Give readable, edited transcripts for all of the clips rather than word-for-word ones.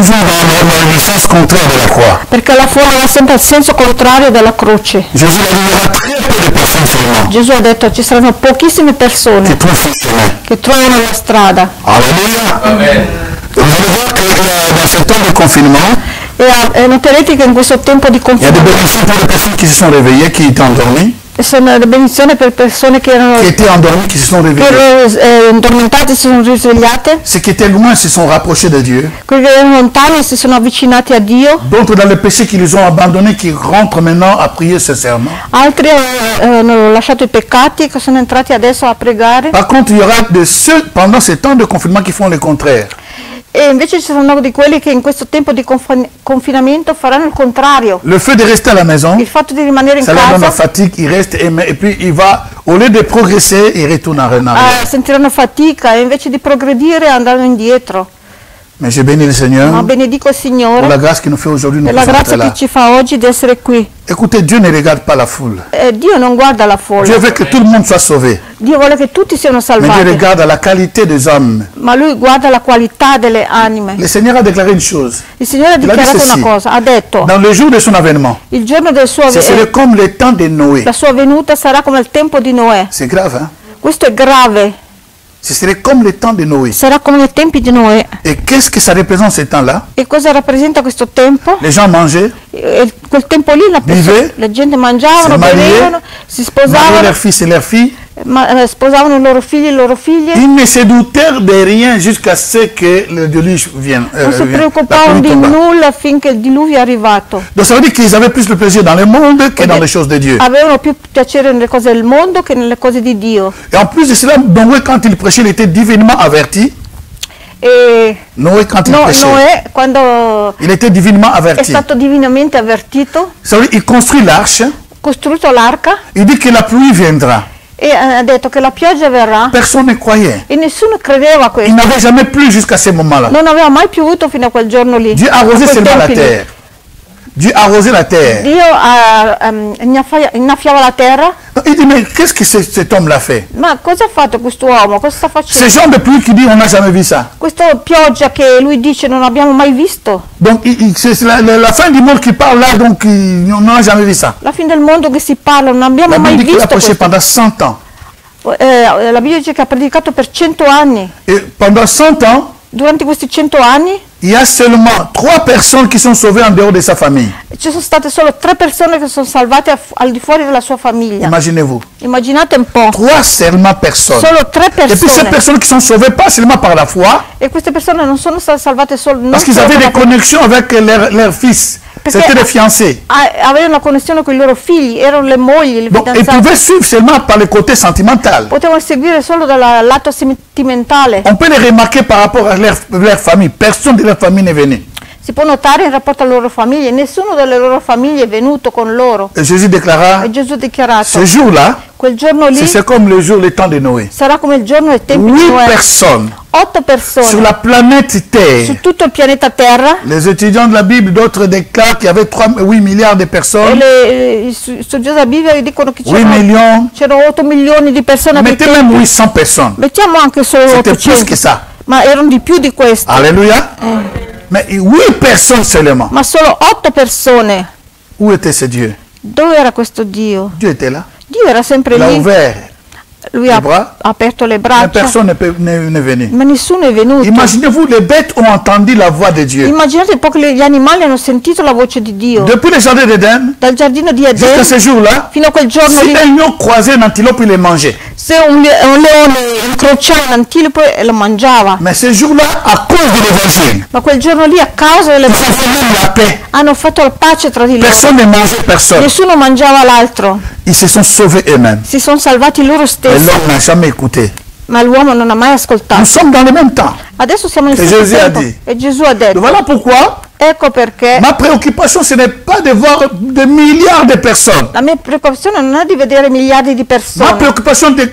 toujours dans le sens contraire de la croix. Perché la folla va sempre al senso contrario della croce. Jésus a dit, il y aura très peu de personnes seulement Gesù ha detto ci saranno pochissime persone qui trouvent ce chemin. che trovano la strada. Alléluia. Amen. Vous allez voir que dans ce temps de confinement, E noterete che in questo tempo di il y a des confinement bénédictions pour les personnes qui se sont réveillées, qui étaient endormies, sono le benedizioni per persone che erano qui se sont réveillées. addormentate, si sono risvegliate, Ceux qui étaient loin se sont rapprochés de Dieu. quelli che erano lontani si sono avvicinati a Dio, D'autres dans le péché qui les ont abandonnés, qui rentrent maintenant à prier sincèrement. altri hanno lasciato i peccati che sono entrati adesso a pregare. Par contre, il y aura de ceux pendant ces temps de confinement qui font le contraire. E invece ci saranno di quelli che in questo tempo di confinamento faranno il contrario. Le fait de rester à la maison, Il fatto di rimanere in ça leur donne la casa, fatigue, il reste et puis il va, au lieu de progresser, il retourne en arrière. sentiranno fatica e invece di progredire andranno indietro. Mais je bénis le Seigneur Ma benedico il pour Signore la grâce qu'il nous fait aujourd'hui de per nous la être grazia là. che ci fa oggi di essere qui. Écoutez, Dieu ne regarde pas la foule. Dio non guarda la folla, Dieu veut que tout le monde soit sauvé. Dio vuole che tutti siano Mais Dieu salvati, regarde la qualité des hommes. ma Lui guarda la qualità delle anime. Le Seigneur a déclaré une chose. Il Signore ha Il a dichiarato detto una sì. cosa, ha detto Dans le jour de son avènement, il giorno del suo ce serait comme le temps de Noé. la sua venuta sarà come il tempo di Noè. C'est grave, hein? Questo è grave, Ce serait comme le temps de Noé. sarà come nei tempi di Noè. Et qu'est-ce que ça représente ce temps-là? E cosa rappresenta questo tempo? Les gens mangeaient, Quel tempo lì Vive, la gente mangiavano, si mariait, bevevano, si mariaient sposavano, leurs fils et leurs filles. sposavano i loro figli e le loro figlie. Ils ne se doutèrent de rien jusqu'à ce que le déluge vienne. Non si La preoccupavano pluie di tomba. nulla finché il diluvio è arrivato. Donc ça veut dire qu'ils avaient plus le plaisir dans le monde que dans les choses de Dieu. Avevano più piacere nelle cose del mondo che nelle cose di Dio. Et en plus de cela, Noé, quand il prêchait, il était divinement averti. E Noé, quand il prêchait, Noè, quando il était divinement è averti. stato divinamente avvertito, Ça veut dire qu'il construit l'arche. costruito l'arca Il dit que la pluie viendra. e ha detto che la pioggia verrà Personne ne croyait. e nessuno credeva a Il questo. n'avait jamais plu jusqu'à ce moment-là. Non aveva mai piovuto fino a quel giorno lì. Dieu a arrosait quei seulement la tempi lì. terre. Dieu arrosait la terre. Dio innaffiava la terra. Donc, il dit, mais qu'est-ce que cet homme l'a fait? Ma cosa ha fatto quest'uomo? Cosa sta Ce facendo? genre de pluie qui dit, on n'a jamais vu ça. Questa pioggia che lui dice non abbiamo mai visto. Donc, c'est la fin du monde qui parle là, donc on n'a jamais vu ça. La fine del mondo che si parla, non abbiamo La mai Bible dit qu'il a visto prêché questo. pendant 100 ans. La Bibbia dice che ha predicato per 100 anni. Et pendant 100 ans, Durante questi 100 anni il y a seulement 3 personnes qui sont sauvées en dehors de sa famille. ci sono state solo 3 persone che sono salvate al di fuori della sua famiglia. Imaginez-vous. Immaginate un po'. 3 seulement personnes. Solo 3 Et puis ces persone. personnes qui sont sauvées pas seulement par la foi, E queste persone non sono state salvate solo non parce qu'ils solo avaient per des la connexions avec leurs fils. Perché C'était des fiancés. avevano una connessione con i loro figli, erano le mogli, le Donc ils fidanzate. pouvaient suivre seulement par le côté sentimental. Potevano seguire solo dal lato sentimentale. On peut les remarquer par rapport à leur famille. Personne de leur famille n'est venu. Si può notare in rapporto alle loro famiglie, nessuno delle loro famiglie è venuto con loro. Et Jésus déclara, E Gesù ha dichiarato, ce jour-là, quel giorno lì c'est comme le jour, le temps de Noé. sarà come il giorno del tempo di 8 Noè. personnes 8 sur persone la planète Terre. su tutto il pianeta Terra. Les étudiants de la Bible, d'autres déclarent qu'il y avait 8 milliards de E personnes. i studiosi della Bibbia dicono che 8 millions. c'erano 8 milioni di persone a quei Mettez même tempi. 800 personnes. Mettiamo anche solo C'était plus 800, que ça. ma erano di più di questo. Alléluia. Mais 8 personnes seulement. Ma solo 8 persone. Où était ce Dieu? Dove era questo Dio? Dieu était là. Dio era sempre Il a lì. ouvert. Lui les ha bras. aperto le Mais braccia, personne n'est venu. ma nessuno è venuto. Imaginez-vous, les bêtes ont entendu la voix de Dieu. Immaginate un po' che gli animali hanno sentito la voce di Dio. Depuis le jardin d'Éden Dal giardino di jusqu'à Eden ce jour-là, fino a quel giorno si lì, un lion croisait un antilope, il les mangeait. se un leone incrociava un antilope e lo mangiava. Mais ce jour-là, à cause de l'évangile, Ma quel giorno lì, a causa delle ils ont fait même la paix. hanno fatto la pace tra di loro. Personne ne mangeait personne. Nessuno mangiava l'altro. Ils se sont sauvés eux-mêmes. Si sono salvati loro Et stessi. l'homme n'a jamais écouté. Ma l'uomo non ha mai Nous ascoltato. sommes dans le même temps. Adesso siamo nel E stesso Gesù ha tempo. detto. E Gesù ha detto, Voilà pourquoi ecco perché ma préoccupation, ce n'est pas de voir des milliards de personnes. la mia preoccupazione non è di vedere miliardi di Ma persone. préoccupation de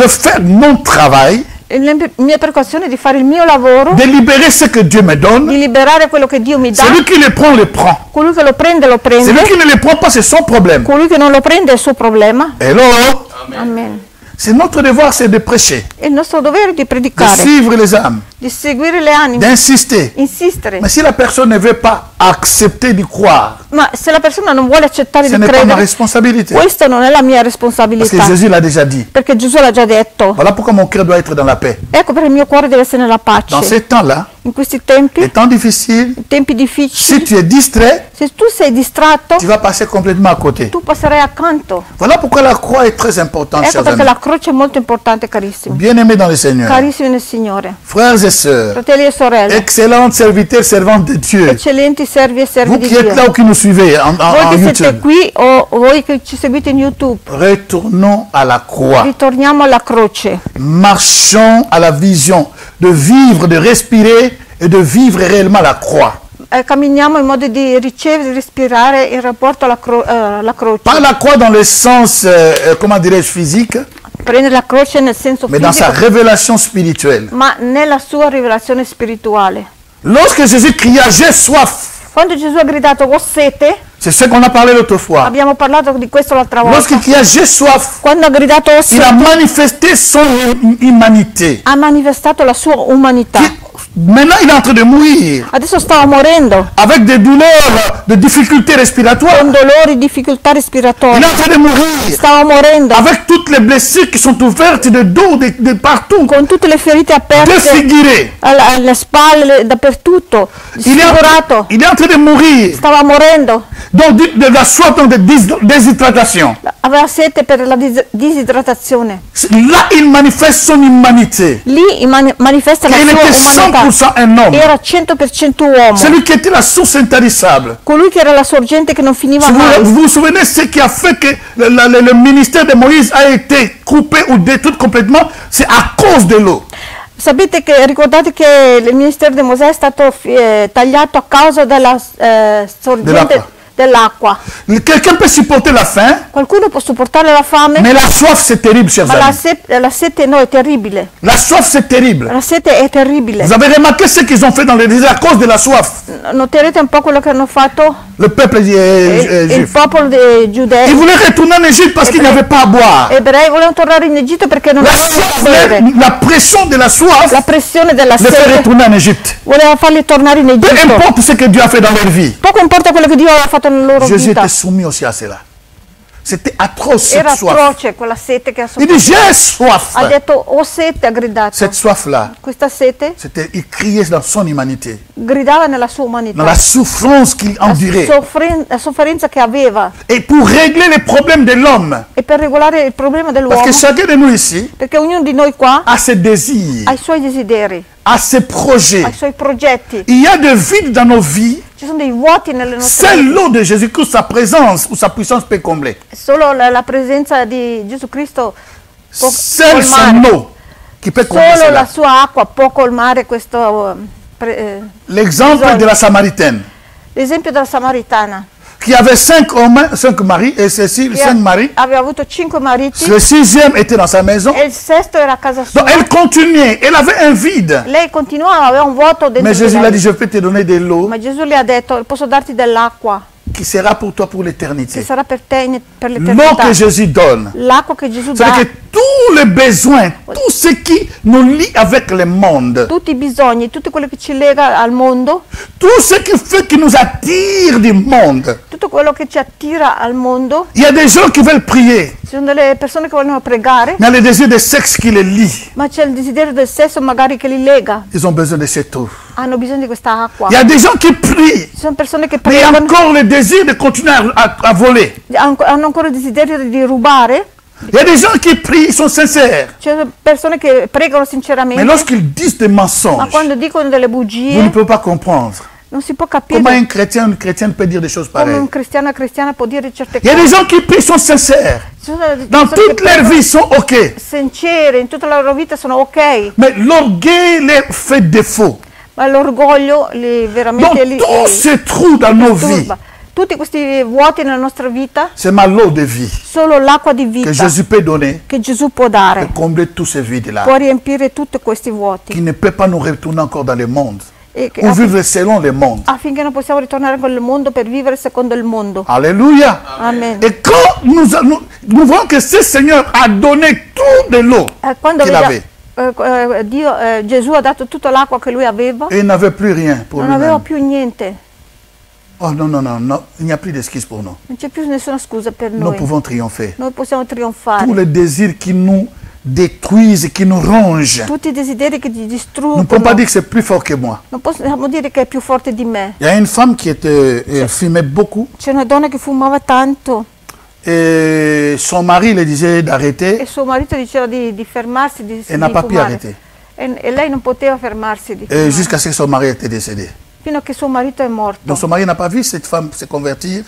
faire mon travail, La mia preoccupazione è di fare il mio lavoro, de libérer ce que Dieu me donne. di liberare quello che Dio mi dà. Celui qui le prend, le prend. Colui che lo prende, lo prende. Celui qui ne le prend pas, c'est son problème. Colui che non lo prende è il suo problema. Hello? Amen. C'est notre devoir, c'est de prêcher, È il nostro dovere di de predicare, suivre les âmes. di seguire le anime, d'insister. insistere. Mais si la personne ne veut pas accepter d'y croire, Ma se la persona non vuole accettare ce di n'est pas ma credere, responsabilité. questa non è la mia Parce que responsabilità, Jésus l'a déjà dit. perché Gesù l'ha già detto. Voilà pourquoi mon cœur doit être dans la paix. Ecco perché il mio cuore deve essere nella Dans pace. ces temps-là, In questi tempi, les temps difficiles, tempi si difficili, tu es distrait, se tu sei distratto, tu vas passer complètement à côté. tu passerai accanto. Voilà pourquoi la croix est très importante, Ecco chers perché amis. la croce è molto importante, carissimi. Bien-aimés dans le Seigneur, Carissimi nel Signore, frères et sœurs, fratelli e sorelle, excellents serviteurs, servantes de Dieu, eccellenti servi e servi vous di qui êtes là Dio. ou qui nous suivez en Voi che siete YouTube, qui o voi che ci seguite in YouTube, retournons à la croix. ritorniamo alla croce. Marchons à la vision de vivre, de respirer et de vivre réellement la croix. Camminiamo in modo di ricevere, di respirare in rapporto alla croce. Pas la croix dans le sens, comment dirais-je, physique, Prendere la croce nel senso mais dans sa fisico, révélation spirituelle. ma nella sua rivelazione spirituale. Lorsque Jésus cria, j'ai soif, Quando Gesù ha gridato ho sete, c'est ce qu'on a parlé l'autre fois. abbiamo parlato di questo l'altra volta. Lorsqu'il cria, j'ai soif, Quando ha gridato ho il a sete, manifesté son humanité. ha manifestato la sua umanità. Maintenant, il est en train de mourir Adesso stava morendo, avec des douleurs, de difficultés respiratoires. con dolori, difficoltà Il respiratorie. est en train de mourir Stava morendo, avec toutes les blessures qui sont ouvertes de dos, de partout, con tutte le ferite aperte défigurées. alle spalle, dappertutto, sfigurato. Il est en train de mourir. Stava morendo, Donc, de la soif, donc de déshydratation. aveva sete per la disidratazione. Là, il manifeste son humanité. Lì manifesta la Il était sua umanità. 100% un homme. Era 100% uomo. Celui qui était la source intarissable. Colui che era la sorgente che non finiva mai. Vous vous souvenez ce qui a fait que le ministère de Moïse a été coupé ou détruit complètement? C'est à cause de l'eau. Sapete che, ricordate che il ministero di Mosè è stato tagliato a causa della sorgente dell'acqua. Quelqu'un peut supporter la faim, Qualcuno può sopportare la fame, mais la soif c'est terrible, chers ma amis. la sete no, è terribile. La soif c'est terrible. La sete è terribile. Vous avez remarqué ce qu'ils ont fait dans le désert à cause de la soif. Noterete un po' quello che hanno fatto Le peuple il juif. popolo dei Ils giudei. voulaient retourner en Égypte parce qu'il n'y avait pas à boire. Ebrei volevano tornare in Egitto perché non La avevano da soif, bere. la pression de la soif La pressione della les fait sete retourner en Égypte. voleva farli tornare in Peu Egitto. importe ce que Dieu a fait dans leur vie. Poco importa quello che Dio aveva fatto nella loro Jésus vita. était soumis aussi à cela. C'était atroce cette Era soif. atroce quella sete che ha Il dit sofferto. j'ai soif. Ha detto ho sete, ha gridato. Cette soif-là, Questa sete c'était, il criait dans son humanité, gridava nella sua dans umanità. la souffrance qu'il endurait. La sofferenza che aveva Et pour régler les problèmes de l'homme, e per regolare il problema parce dell'uomo, que chacun de nous ici perché ognuno di noi qua a ses désirs, ha i suoi desideri, a ses projets. ha i suoi progetti. Il y a des vides dans nos vies. Ci sono dei vuoti nelle nostre Seule vite. l'eau de Jésus-Christ, sa présence ou sa puissance peut combler. Solo la presenza di Gesù Cristo può Seule son colmare. eau qui peut combler Solo la cela. sua acqua può colmare questo. L'exemple de la Samaritaine, L'esempio della Samaritana, qui avait 5 hommes, 5 maris, et Cécile, che 5 maris. aveva avuto 5 mariti Le 6e était dans sa maison. e il sesto era a casa sua. Donc elle continuait, elle avait un vide. Lei continuava, aveva un vuoto dentro Mais di Jésus lei. l'a dit, je peux te donner de l'eau Ma Gesù le ha detto, posso darti dell'acqua qui sera pour toi pour che l'éternité. sarà per te per L'eau l'eternità. que Jésus donne, L'acqua che Gesù c'est dà, que tous les besoins, tout ce qui nous lie avec le monde, tutti i bisogni, tutto quello che ci lega al mondo, tout ce qui fait qui nous attire du monde. tutto quello che ci attira al mondo. Il y a des gens qui veulent prier, Ci sono delle persone che vogliono pregare, mais il y a le désir de sexe qui les lie. ma c'è il desiderio del sesso magari che li lega. Ils ont besoin de cette eau. Hanno bisogno di questa acqua. Il y a des gens qui prient, Ci sono persone che mais il y a pregano, encore le désir de continuer à voler. hanno ancora il desiderio di rubare. Il y a des gens qui prient, ils sont sincères. Ci sono persone che pregano Mais sinceramente, lorsqu'ils disent des ma mensonges, quando dicono delle vous ne bugie pouvez pas comprendre. non si può capire Comment un chrétien ou une chrétienne peut dire des choses come pareilles? un cristiano può dire certe Il y a des cose. gens qui prient, sont sincères. Ci sono delle Dans persone che toute leur pregano vie, ils sont OK. sincere, in tutta la loro vita sono ok, Mais l'orgueil leur fait défaut. ma l'orgoglio Donc veramente tout se trouve dans nos vies. turba. Tutti questi vuoti nella nostra vita, C'est ma l'eau de vie solo l'acqua di que vita Jésus peut donner che Gesù può pour dare combler tous ces vides-là. può riempire tutti questi vuoti Qui ne peut pas nous retourner encore dans le monde. e che Ou vivre selon le monde. affinché non possiamo ritornare con il mondo per vivere secondo il mondo. Alléluia. Amen. Et quand nous voyons que ce Seigneur a donné tout de l'eau Quando qu'il avait. Gesù ha dato tutta l'acqua che lui aveva. Et il n'avait plus rien pour Non aveva lui-même. più niente. Oh non, non, non, non, il n'y a plus d'excuses pour nous. Non c'è più nessuna scusa per Nous noi. pouvons triompher. Noi possiamo trionfare. Tous les désirs qui nous détruisent, qui nous rongent. Tutti i desideri che ti Nous ne pouvons pas distruggono. dire que c'est plus fort que moi. Non possiamo dire che è più forte di me. Il y a une femme qui elle fumait beaucoup C'è una donna che fumava tanto et son mari le disait d'arrêter. e suo marito diceva di fermarsi, di Elle n'a pas pu fumare. arrêter. E lei non poteva fermarsi di Et fumare. jusqu'à ce que son mari était décédé. Fino a che suo marito è morto. Donc son mari n'a pas vu cette femme se convertir.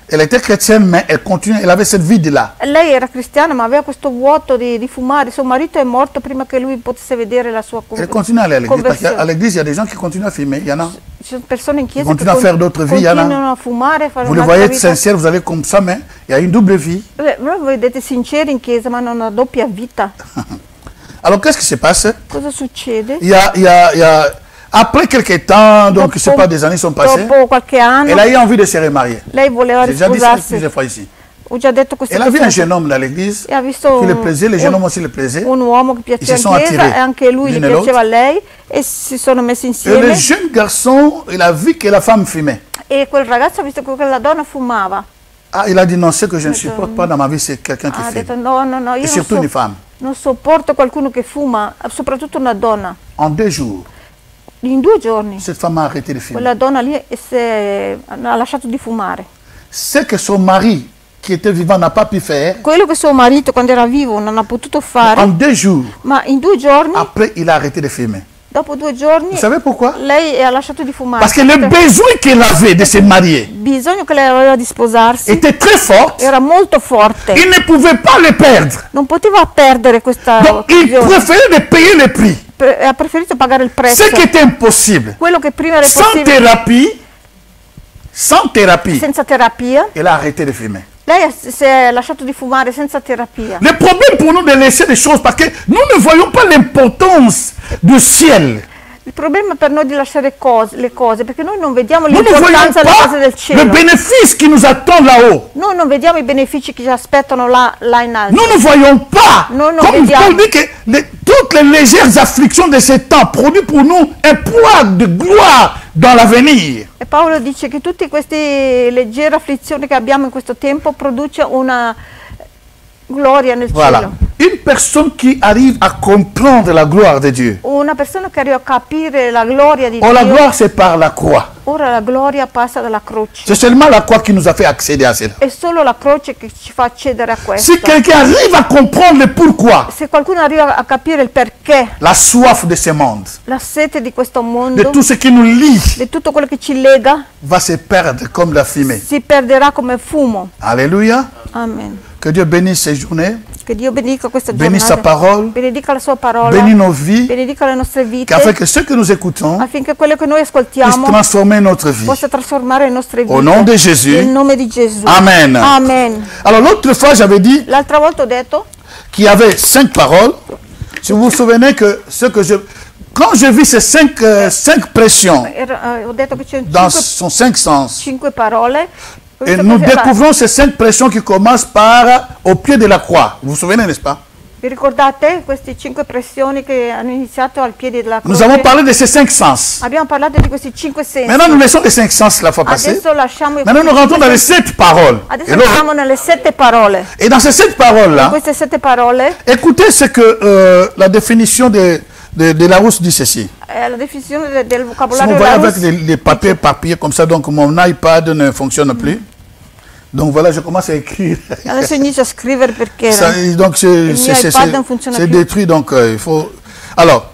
Elle était chrétienne, mais elle continuait, elle avait cette vide-là. Lei era cristiana ma aveva questo vuoto di fumare. Suo marito è morto prima che lui potesse vedere la sua Elle continue à aller à l'église. Parce qu'à conversione. l'église, il y a des gens qui continuent à fumer. Il y en a. Ci sono persone in chiesa Continuano a fare d'autres vie, continuano a fumare, a fare Vous le un'altra voyez vita. sincère, vous allez comme ça, mais il y a une double vie. Voi vedete sinceri in chiesa ma hanno una doppia vita. Alors qu'est-ce qui se passe? Cosa succede? Il y a après quelques temps, donc je sais pas, des années sont passées, Dopo qualche anno elle a eu envie de se remarier. lei voleva J'ai déjà dit ça risposarsi. plusieurs fois ici. Ho già detto questa Elle a vu un cosa. jeune homme dans l'église E ha visto qui le plaisait, les jeunes hommes aussi le plaisaient. un uomo che piaceva si in sono chiesa attirés e anche lui gli l'un et piaceva l'autre. lei e si sono messi Et le insieme jeune garçon, il a vu que la femme fumait. e quel ragazzo ha visto che quella donna fumava. Ah, il a dit non, ce que je ne supporte pas dans ma vie, c'est quelqu'un qui Ha fume. detto no, no, no, Et io surtout une femme. non sopporto qualcuno che fuma, soprattutto una donna. En 2 jours, In 2 giorni cette femme a arrêté de fumer. quella donna lì ha lasciato di fumare. Ce que son mari, qui était vivant, n'a pas pu faire, Quello che suo marito quando era vivo non ha potuto fare, en 2 jours, ma in 2 giorni, après, il a arrêté de fumer. dopo 2 giorni, Vous savez pourquoi? lei ha lasciato di fumare. Parce que le besoin qu'elle avait de se marier Il bisogno che lei aveva di sposarsi était très fort. era molto forte. Il ne pouvait pas le perdre. Non poteva perdere questa Donc, il occasione. préférait de payer le prix. Ha preferito pagare il prezzo. Ce qui était impossible. Quello che prima era Sans possibile thérapie, senza terapia, elle a arrêté de fumer. lei si è lasciato di fumare senza terapia. Le problème pour nous de laisser les choses, parce que nous ne voyons pas l'importance du ciel. Il problema per noi di lasciare le cose, perché noi non vediamo Nous ne voyons l'importanza delle cose del pas le cielo. bénéfice qui nous attend là-haut. Noi non vediamo i benefici che ci aspettano là in alto. Nous ne voyons pas, Non, non, comme vediamo. Paul dit que toutes les légères afflictions de ce temps produisent pour nous un poids de gloire dans l'avenir. E Paolo dice che tutte queste leggere afflizioni che abbiamo in questo tempo produce una gloria nel Voilà. cielo. Une personne qui arrive à comprendre la gloire de Dieu. Una persona che arriva a capire la gloria di Oh, la Dio, gloire, c'est par la croix. ora la gloria passa dalla croce. C'est seulement la croix qui nous a fait accéder à cela. È solo la croce che ci fa accedere a questo. Si quelqu'un arrive à comprendre le pourquoi, Se qualcuno arriva a capire il perché, la soif de ce monde, la sete di questo de mondo, tout ce qui nous lie, di tutto quello che ci lega, va se perdre comme la fumée. si perderà come fumo. Alléluia. Amen. Que Dieu bénisse ces journées, Che Dio benedica questa bénisse sa giornata, parole, benedica la sua parola, bénisse nos vies, benedica le nostre vite, qu'afin que ce que nous écoutons affinché quello che noi puisse ascoltiamo transformer notre vie. possa trasformare le nostre vite. Au nom de Jésus. Nel nome di Gesù. Amen. Amen. Alors l'autre fois, j'avais dit L'altra volta ho detto qu'il y avait 5 paroles. Si vous vous souvenez que ce que quand je vis ces 5 pressions ho detto che c'è dans son 5 sens, 5 parole. et Queste nous cose- découvrons ces 5 pressions qui commencent par au pied de la croix. Vous vous souvenez, n'est-ce pas? Vi ricordate queste 5 pressioni che hanno iniziato al piede della croce? Nous avons parlé de ces 5 sens. Abbiamo parlato di questi 5 sensi. Maintenant, nous laissons les 5 sens la fois passée. Adesso lasciamo i Maintenant, nous rentrons dans les 7 paroles. Adesso Et, alors- entriamo nelle 7 parole. et dans ces 7 paroles-là, Queste 7 parole, écoutez ce que la définition de Larousse dit ceci. la definizione del Si vocabolario vous voyez della avec les papiers éparpillés comme ça, donc mon iPad ne fonctionne plus. Donc voilà, je commence à écrire. Adesso inizio a scrivere perché Donc mio iPad non funziona c'est più. détruit, donc il faut... Alors,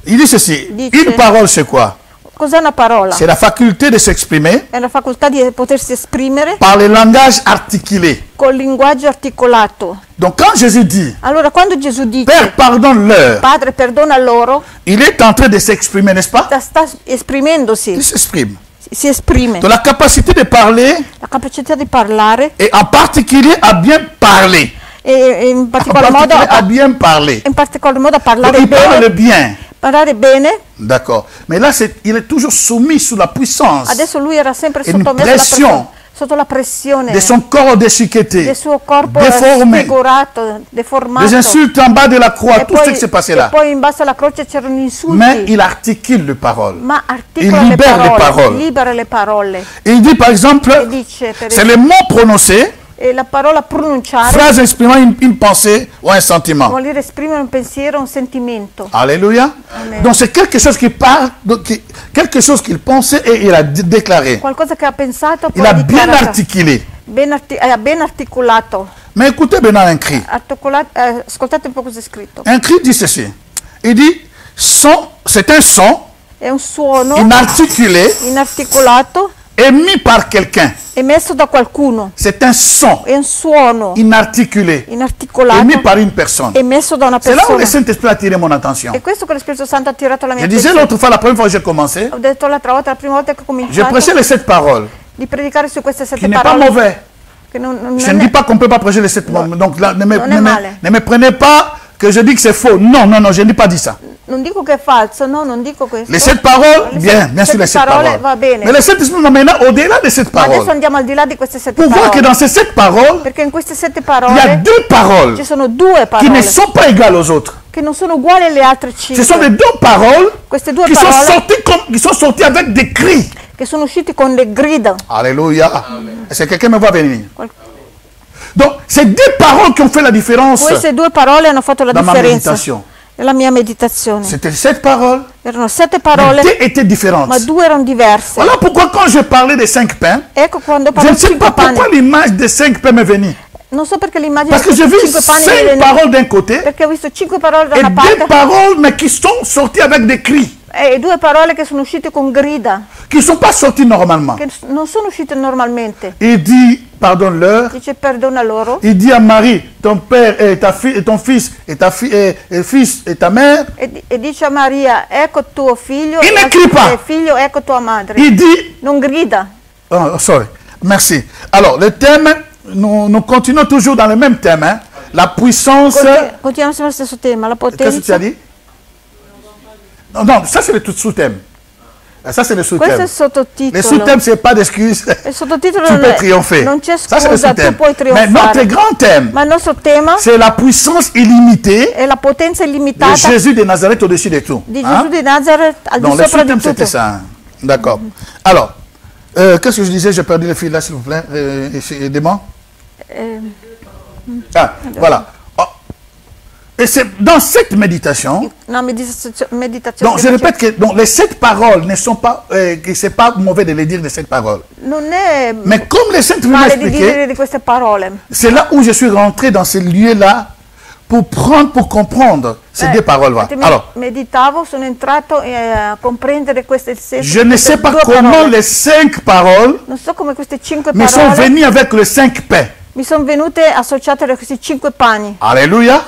il dit ceci, Dice- une parole c'est quoi? cos'è una parola? C'est la faculté de s'exprimer È la facoltà di potersi esprimere par le langage articulé. col linguaggio articolato. Donc quand Jésus dit, Allora quando Gesù dice Père pardonne-leur, Padre perdona loro, il est en train de s'exprimer, n'est-ce pas? sta esprimendosi, Il s'exprime. si esprime. Donc la capacité de parler La capacità di parlare et en particulier à bien parler. e in En particolar modo particulier à a, bien parler. in particolar modo a Donc, parlare il parle bene, bien. parlare bene. D'accord. Mais là, il est toujours soumis sous la puissance. Adesso lui era sempre E une sottomesso alla pression. sotto la pressione de son corps déchiqueté, del suo corpo déformé, sfigurato, deformato. des insultes en bas de la croix, E tout ce qui s'est passé là. e poi in basso alla croce c'erano insulti. Mais il articule les paroles. Ma articola Il libère les paroles. libera le parole. Et il dit par exemple, E dice, per c'est les mots prononcés, e la parola pronunciare phrase exprimant une pensée ou un sentiment. vuol dire esprimere un pensiero, un sentimento. Alléluia. Amen. Donc c'est quelque chose qui parle, quelque chose qu'il pensait et il a déclaré. Qualcosa che ha pensato, poi Il a bien dichiarato. articulé. Ha ben articolato. Mais écoutez maintenant un cri. Ascoltate un po' cosa è scritto. Un cri dit ceci. Il dit, c'est un son È un suono inarticulé inarticolato émis par quelqu'un. emesso da qualcuno. C'est un son È un suono inarticulé inarticolato émis par une personne. emesso da una C'est là où persona. le Saint-Esprit a attiré mon attention. E questo che lo Spirito Santo ha attirato la mia Je disais attenzione. l'autre fois, la première fois que j'ai commencé, Ho detto l'altra volta, la prima volta che ho j'ai cominciato prêché les 7 paroles, di predicare su queste qui 7 n'est pas parole. mauvais. Che non Je ne dis pas qu'on ne peut pas prêcher les 7 paroles. Donc là, non è male. ne me prenez pas que je dis que c'est faux. Non, non, non, je n'ai pas dit ça. non dico che è falso, no, non dico questo. Les 7 paroles, Le bien, sette- bien sûr les 7 parole paroles. va bene. Mais le Saint-Esprit m'emmène au-delà de cette Ma adesso parole. andiamo al di là di queste 7 Pour voir que parole. dans ces 7 paroles, Perché in queste 7 il y a parole 2 paroles ci sono 2 qui ne parole sont pas égales aux autres. che non sono uguali alle altre Ce sont 5. les 2 paroles Queste 2 qui sont parole sorties avec des cris. che sono uscite con le grida. Alléluia. Est-ce que quelqu'un me voit venir? Qual- Donc, c'est 2 paroles qui ont fait la différence Queste 2 parole hanno fatto la dans ma differenza méditation. nella mia meditazione. C'était 7 paroles, Erano 7 mais parole, 2 étaient différentes. ma 2 erano diverse. Voilà pourquoi quand je parlais des 5 pains, Ecco quando je parlo ne di sais 5 pas panni. pourquoi l'image des 5 pains m'est venue. Non so perché l'immagine Parce que di j'ai vu 5 panni mi 5 viene- paroles d'un côté perché ho visto 5 parole da et una 2 parte paroles, mais qui sont sorties avec des cris, e 2 parole che sono uscite con grida, qui ne sont pas sorties normalement. che non sono uscite normalmente. Il dit, pardonne-leur, Dice perdona loro il dit à Marie, ton père et ta fille, et ton fils et ta fille et fils et ta mère. e dice a Maria ecco tuo figlio Il ne crie pas. e figlio ecco tua madre. Il dit, Non grida. oh, sorry, merci. Alors, le thème, nous continuons toujours dans le même thème, hein, la puissance. Continuiamo sullo stesso tema, la Qu'est-ce que tu potenza. as dit? Non, non, ça c'est le sous-thème. Ça c'est le Questo è sous-thème. il sottotitolo. Le sous-thème, c'est pas d'excuses. Il sottotitolo Tu non peux è- triompher. non c'è Ça c'est le scusa, tu sous-thème. puoi Mais notre trionfare. grand thème, Ma il nostro tema c'est la puissance illimitée è la potenza de illimitata Jésus de Nazareth au-dessus de tout. di Hein? Gesù di Nazareth al di Donc le sopra di sous-thème tutto. c'était ça. Hein. D'accord. Alors, qu'est-ce que je disais? J'ai perdu le fil là, s'il vous plaît. Aidez-moi. Ah, voilà. Oh. Et c'est dans cette méditation. Una meditazione Donc, che je dice- répète que donc, les 7 paroles ne sont pas, que c'est pas mauvais de les dire les 7 paroles. non è Mais comme les saints m'ont male di expliqué, dire di queste parole. c'est là où je suis rentré dans ce lieu-là pour comprendre ces 2 paroles-là. Mentre Alors, meditavo, sono entrato a comprendere queste senso je di ne queste sais pas 2 comment parole. les 5 paroles Non so come queste 5 me sont parole venues avec les 5 pains. mi sono venute associate a questi 5 pani Alléluia.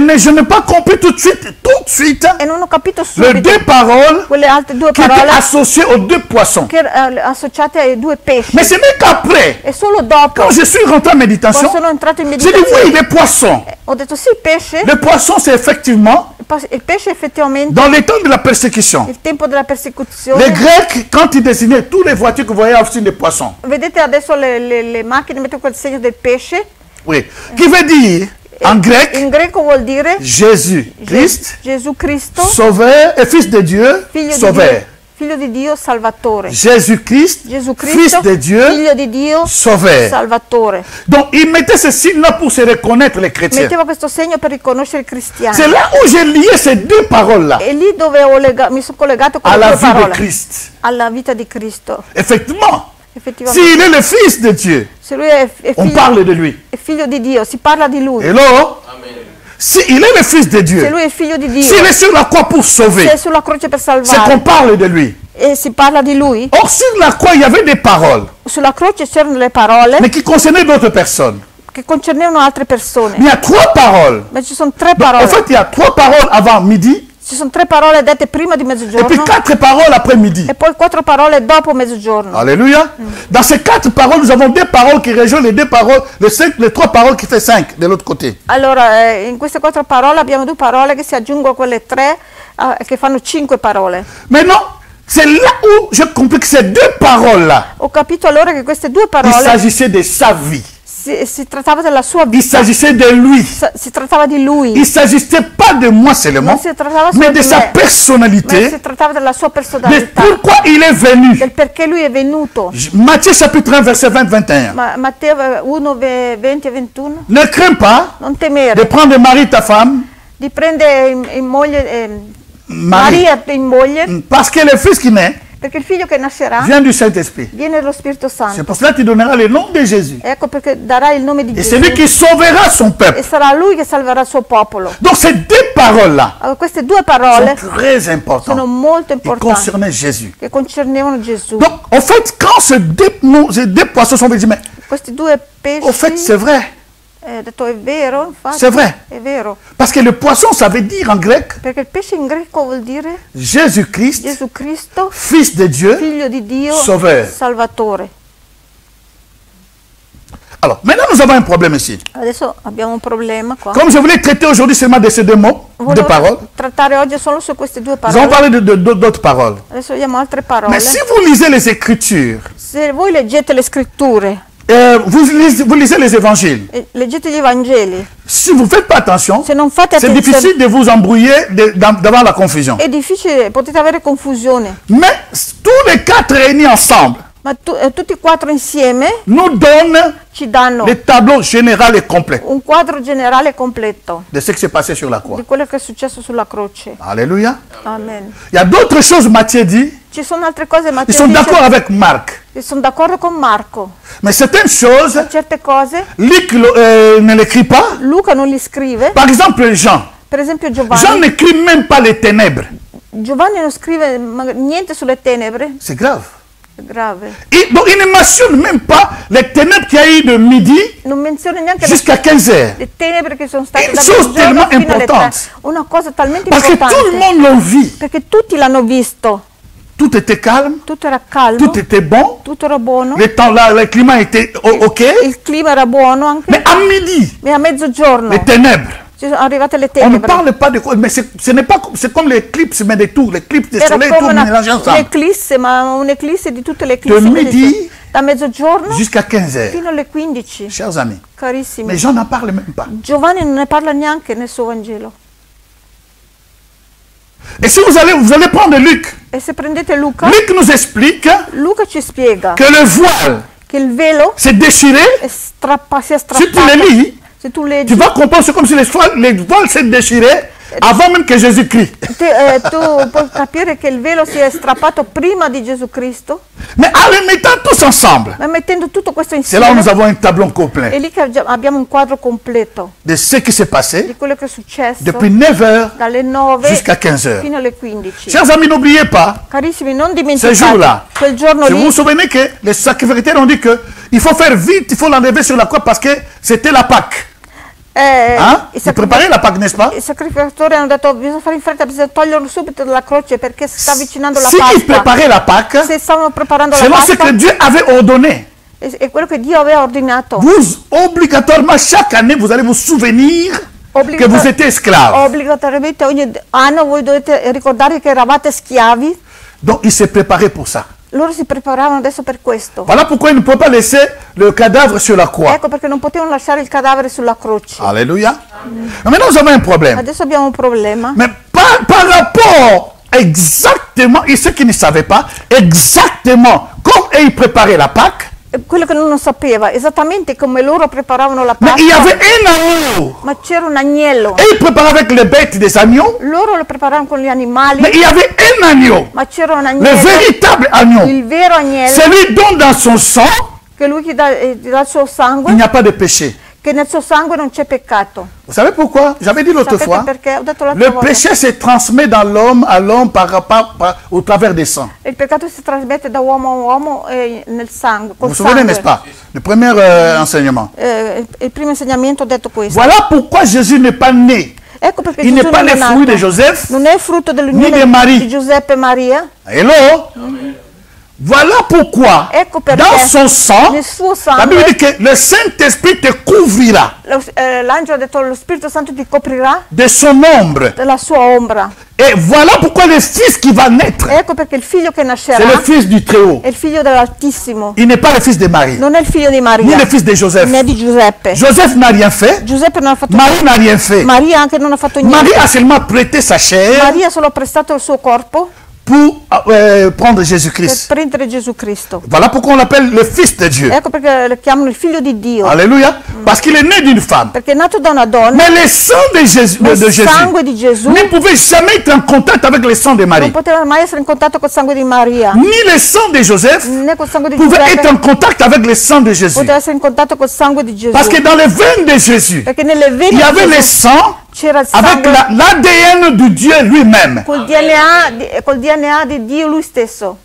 Mais je n'ai pas compris tout de suite, e non ho capito les subito 2 paroles quelle altre 2 qui étaient parole associées aux 2 poissons. che erano associate ai 2 pesci. Mais ce n'est qu'après, E solo dopo, quand je suis rentré en méditation, quando sono entrato in j'ai dit meditazione, oui, les poissons. ho detto sì, pesce. Les poissons, c'est effectivement Il pesce effettivamente, dans les temps de la persécution. il tempo della persecuzione. Les Grecs, quand ils désignaient toutes les voitures que vous voyez aussi des poissons. Vedete adesso le macchine mettono quel segno del pesce. Oui. Qui veut dire, en grec, In greco vuol dire Jésus, Christ, Gesù Cristo, sauveur et fils de Dieu, figlio di sauveur. Dio, figlio di Dio, Salvatore. Jésus-Christ, Gesù fils Cristo, de Dieu, figlio di Dio, sauveur. Salvatore. Donc, il mettait ce signe-là pour se reconnaître les chrétiens. Metteva questo segno per riconoscere i cristiani. C'est là où j'ai lié ces 2 paroles-là E lì dove mi sono collegato con à le la 2 vie de parole, Christ. alla vita di Cristo. Effectivement, Effettivamente, s'il est le fils de Dieu, se lui è on parle de lui. è figlio di Dio, si parla di lui. Hello? S'il est le fils de Se Dieu, lui è figlio di Dio, s'il est sur la croix pour sauver, se è sulla croce per c'est qu'on salvare parle de lui. e si parla di lui, Or, sur la croix, il y avait des paroles, sulla croce c'erano le parole mais qui concernaient d'autres personnes. che concernevano altre persone. Mais il y a 3 paroles. Ma ci sono 3 Donc, en parole. fait, il y a 3 paroles avant midi, Ci sono 3 parole dette prima di et puis mezzogiorno 4 paroles après midi. e poi 4 parole dopo mezzogiorno. Alléluia. Dans ces 4 paroles, nous avons 2 paroles qui rejoignent les 2 paroles, les 3 paroles qui fait 5 de l'autre côté. Allora, in queste 4 parole abbiamo 2 parole che si aggiungono a quelle 3 che fanno 5 parole. Maintenant, C'est là où j'ai compris que ces deux paroles-là, Ho capito allora che queste due il parole s'agissait de sa vie. si trattava della sua Il vita, s'agissait de lui. si trattava di lui, Il ne s'agissait pas de moi seulement, non si trattava solo mais de di sa me, ma personnalité, si trattava della sua de personalità, pourquoi il est venu. del perché lui è venuto. Matthieu chapitre 1, verset 20-21. Matteo 1, 20 e 21. Ne crains pas Non de temere prendre Marie, ta femme, di prendere in moglie Marie, Maria in moglie, parce que le fils qui naît perché il figlio che nascerà vient du Saint-Esprit. viene dallo Spirito C'est Santo. pour cela qu'il donnera le nom de Jésus. Ecco perché darà il nome di Et Gesù c'est lui qui sauvera son e peuple. sarà lui che salverà il suo popolo. Donc ces deux paroles-là Allora, queste due parole sont très sono importantes. molto Ils importanti concernaient Jésus. che concernevano Gesù. Donc, en fait, quand ces deux poissons sont venus, mais Questi due au fait, pesci, c'est vrai. ho detto è vero, infatti, C'est vrai. è vero, Parce que le poisson, ça veut dire en grec perché il pesce in greco vuol dire Jésus-Christ, Gesù Cristo, Fils de Dieu. figlio di Dio, Sauveur. Salvatore. Alors, maintenant, nous avons un problème ici. Adesso abbiamo un problema qua. Comme je voulais traiter aujourd'hui seulement de ces deux mots, deux Volevo paroles, trattare oggi solo su queste due nous allons parole. parler d'autres paroles. Adesso vediamo altre parole. Mais si vous lisez les Écritures, Se voi leggete le scritture, vous lisez les évangiles, leggete gli Evangeli, si vous ne faites pas attention, se non fate c'est attenzione difficile de vous embrouiller devant la confusion. è difficile, potete avere confusione. Mais tous les quatre réunis ensemble Ma tutti e quattro insieme nous donnent ci danno le tableau général et complet un quadro generale completo de ce qui s'est passé sur la croix. di quello che è successo sulla croce. Alléluia. Amen. Il y a d'autres choses, Matthieu dit, Ci sono altre cose, ma ils sont d'accord avec Marc. sono d'accordo con Marco. Mais certaines choses, Certe cose Luc ne l'écrit pas. Luca non li scrive. Par exemple, Jean. Per esempio Jean Giovanni. n'écrit même pas les ténèbres. Giovanni non scrive niente sulle tenebre. C'est grave. È grave. Donc, il ne mentionne même pas les ténèbres qu'il y a eu de midi Non menziona neanche jusqu'à 15 heures. le tenebre che sono state Une da chose mezzogiorno tellement fino alle 3. importante. Una cosa talmente Parce que tout le importante. monde l'a vu. Perché tutti l'hanno visto. Tout était calme, Tutto era calmo. tout était bon. Tutto era buono. Le temps là, le climat était OK. Il clima era buono anche. Mais à midi, Ma a mezzogiorno les ténèbres. ci sono arrivate le On ne tenebre. parle pas de quoi, mais ce n'est pas, c'est comme l'éclipse, mais de tout, l'éclipse du Era soleil, come tout mélangé ensemble. un'eclisse, ma un'eclisse di tutte le De eclissi. midi Da mezzogiorno jusqu'à 15 heures. fino alle 15. Chers amis, Carissimi. mais Jean n'en parle même pas. Giovanni non ne parla neanche nel suo Vangelo. Et si vous allez prendre Luc, E se prendete Luca, Luc nous explique Luca ci spiega que le voile che il velo s'est déchiré. si è Si tu le strappato. lis, Se tu leggi, tu vas comprendre, c'est comme si les voiles s'est déchiré avant même que Jésus-Christ. tu puoi capire che il velo si è strappato prima di Gesù Cristo, Mais en les mettant tous ensemble, ma mettendo tutto questo c'est là où insieme, nous avons un tableau è complet lì che abbiamo un quadro completo de ce qui s'est passé di quello che è successo depuis 9 heures dalle 9 jusqu'à 15 heures. fino alle 15. Chers amis, n'oubliez pas, Carissimi, non ce dimenticate jour-là, quel giorno si vous lì. vous souvenez que les sacrificateurs ont dit qu'il faut faire vite, il faut l'enlever sur la croix parce que c'était la Pâque. Hein? Ils préparaient la Pâque, n'est-ce pas? I sacrificatori hanno detto bisogna fare in fretta, bisogna toglierlo subito dalla croce perché si sta avvicinando la Si ils Pasqua. préparaient la Pâque, Se stavano preparando la selon ce Pasqua, que Dieu avait ordonné, è quello che Dio aveva ordinato. vous, obligatoirement, chaque année, vous allez vous souvenir que vous étiez esclaves. Obbligatoriamente ogni anno voi dovete ricordare che eravate schiavi. Donc, ils se préparaient pour ça. Loro si preparavano adesso per questo. Voilà pourquoi ils ne pouvaient pas laisser le cadavre sur la croix. Ecco perché non potevano lasciare il cadavere sulla croce. Alléluia. Mais maintenant, nous avons un problème. Adesso abbiamo un problema. Mais par rapport exactement, et ceux qui ne savaient pas, exactement comme ils préparaient la Pâque, Quello che non sapeva, esattamente come loro preparavano la mais il y avait Pasqua, un agneau. ma c'era un agnello. Et ils préparaient avec les bêtes des agneaux, Loro lo preparavano con gli animali, mais il y avait un agneau. ma c'era un Le agnello, véritable agneau. il vero agnello, Celui dont dans son sang, che lui che dà il suo il sangue, n'y a pas de péché. che nel suo sangue non c'è peccato. Vous savez pourquoi? J'avais dit l'autre Sapete fois. perché? Ho detto l'altra Le volta. péché se transmet dans l'homme à l'homme au travers des sangs. Il peccato si trasmette da uomo a uomo nel sangue, Vous col vous souvenez, sangue. n'est-ce pas? Le premier enseignement. Il primo insegnamento ho detto questo. Voilà pourquoi Jésus n'est pas né. Ecco perché Il Gesù n'est pas non è le fruit de nato. Joseph Non è il frutto ni di dell'unione Maria. di Giuseppe e Maria. Hello? Voilà pourquoi, dans son sang, la Bible dit que le Saint-Esprit te couvrira. L'angelo ha detto lo Spirito Santo ti coprirà de son ombre. della sua ombra. Et voilà pourquoi le fils qui va naître, Ecco perché il figlio che nascerà, c'est le fils du Très-Haut. è il figlio dell'Altissimo. Il n'est pas le fils de Marie, Non è il figlio di Maria, ni le fils de Joseph. né di Giuseppe. Joseph n'a rien fait, Giuseppe non ha fatto Marie n'a rien fait. Maria anche non ha fatto niente. Marie a seulement prêté sa chair Maria solo ha prestato il suo corpo pour prendre per Jésus-Christ. prendere Gesù Cristo. Voilà pourquoi on l'appelle le fils de Dieu. Ecco perché lo chiamano il figlio di Dio. Alléluia. Parce qu'il est né d'une femme. Perché è nato da una donna. Mais le sang de Jésus, Il sangue di Gesù ne pouvait jamais être en contact avec le sang de non Marie. poteva mai essere in contatto col sangue di Maria, Ni le sang de Joseph né col sangue di pouvait être Giuseppe. en contact avec le sang de Jésus. Poteva essere in contatto col sangue di Gesù. Parce que dans les veines de Jésus, Perché nelle vene il y avait di le Gesù sang c'era il avec sangue l'ADN de Dieu lui-même. col DNA di Dio lui stesso.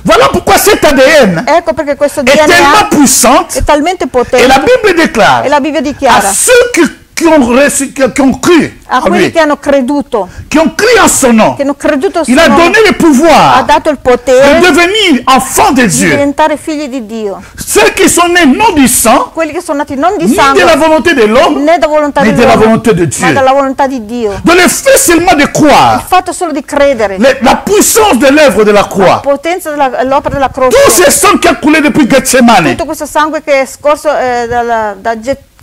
Voilà pourquoi cet ADN Ecco perché questo est tellement DNA puissante. è talmente Et potente la Bible déclare e la Bibbia à dichiara ceux qui ont cru a en quelli lui, che hanno creduto, qui ont cru en son nom, che hanno creduto al il suo a nome, donné le ha pouvoir dato il de potere devenir enfants de di Dieu. diventare figli di Dio. Ceux qui sont nés non du sang, Quelli che sono nati non di ni de la sangue volonté de l'homme, né da volontà mais de la dell'uomo, volonté de ma Dieu. dalla volontà di Dio. De le fait seulement de Il croire, fatto solo di credere, la puissance de l'œuvre de la la croix. potenza dell'opera della croce, Tout ce sang qui a coulé depuis Gethsemane, tutto questo sangue che è scorso da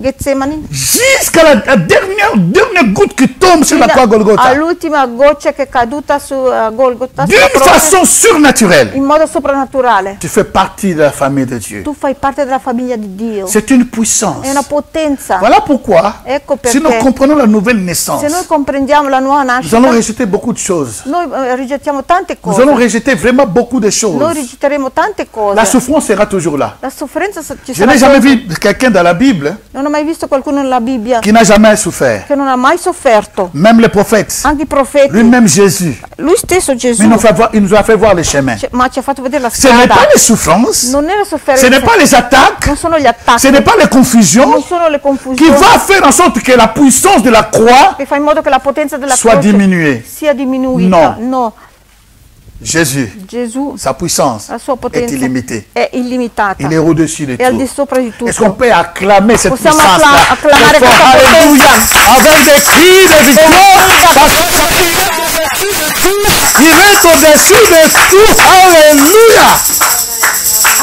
Getsemani, jusqu'à la dernière goutte qui tombe sur la croix Golgotha, all'ultima goccia che è caduta su Golgotha, sulla d'une croce, façon surnaturelle, in modo soprannaturale. tu fais partie de la famille de Dieu. Tu fai parte della famiglia di Dio. C'est une puissance. È una potenza. Voilà pourquoi, Ecco si nous perché comprenons la nouvelle naissance, se noi comprendiamo la nuova nous nascita, allons rejeter beaucoup de choses. noi rigettiamo tante Nous allons cose. rejeter vraiment beaucoup de choses. Noi rigetteremo tante cose. La souffrance sera toujours là. La sofferenza ci Je sarà n'ai jamais sempre. vu quelqu'un dans la Bible Non ho mai visto qualcuno nella Bibbia qui n'a jamais souffert. che non ha mai sofferto. Même les prophètes, Anche i profeti. lui-même Jésus. Lui stesso Gesù. Mais il nous a fait voir le chemin. Ma ci ha fatto vedere la Ce n'est strada. pas les souffrances, Non è la ce sofferenza. n'est pas les attaques, Non sono gli attacchi. ce n'est pas les confusions Non sono le qui confusioni. va faire en sorte que la puissance de la croix Che fa in modo che la potenza della soit croce diminuée. sia diminuita. No. Jésus, Gesù, sa puissance la sua est potenza illimitée. è illimitata. Il est au-dessus de È al di tout. sopra di Est-ce qu'on tutto. peut acclamer cette Possiamo puissance-là? acclamare Très fort, questa Alléluia. potenza. Avec des cris de victoire. Parce qu'il est au-dessus de tout. Alléluia.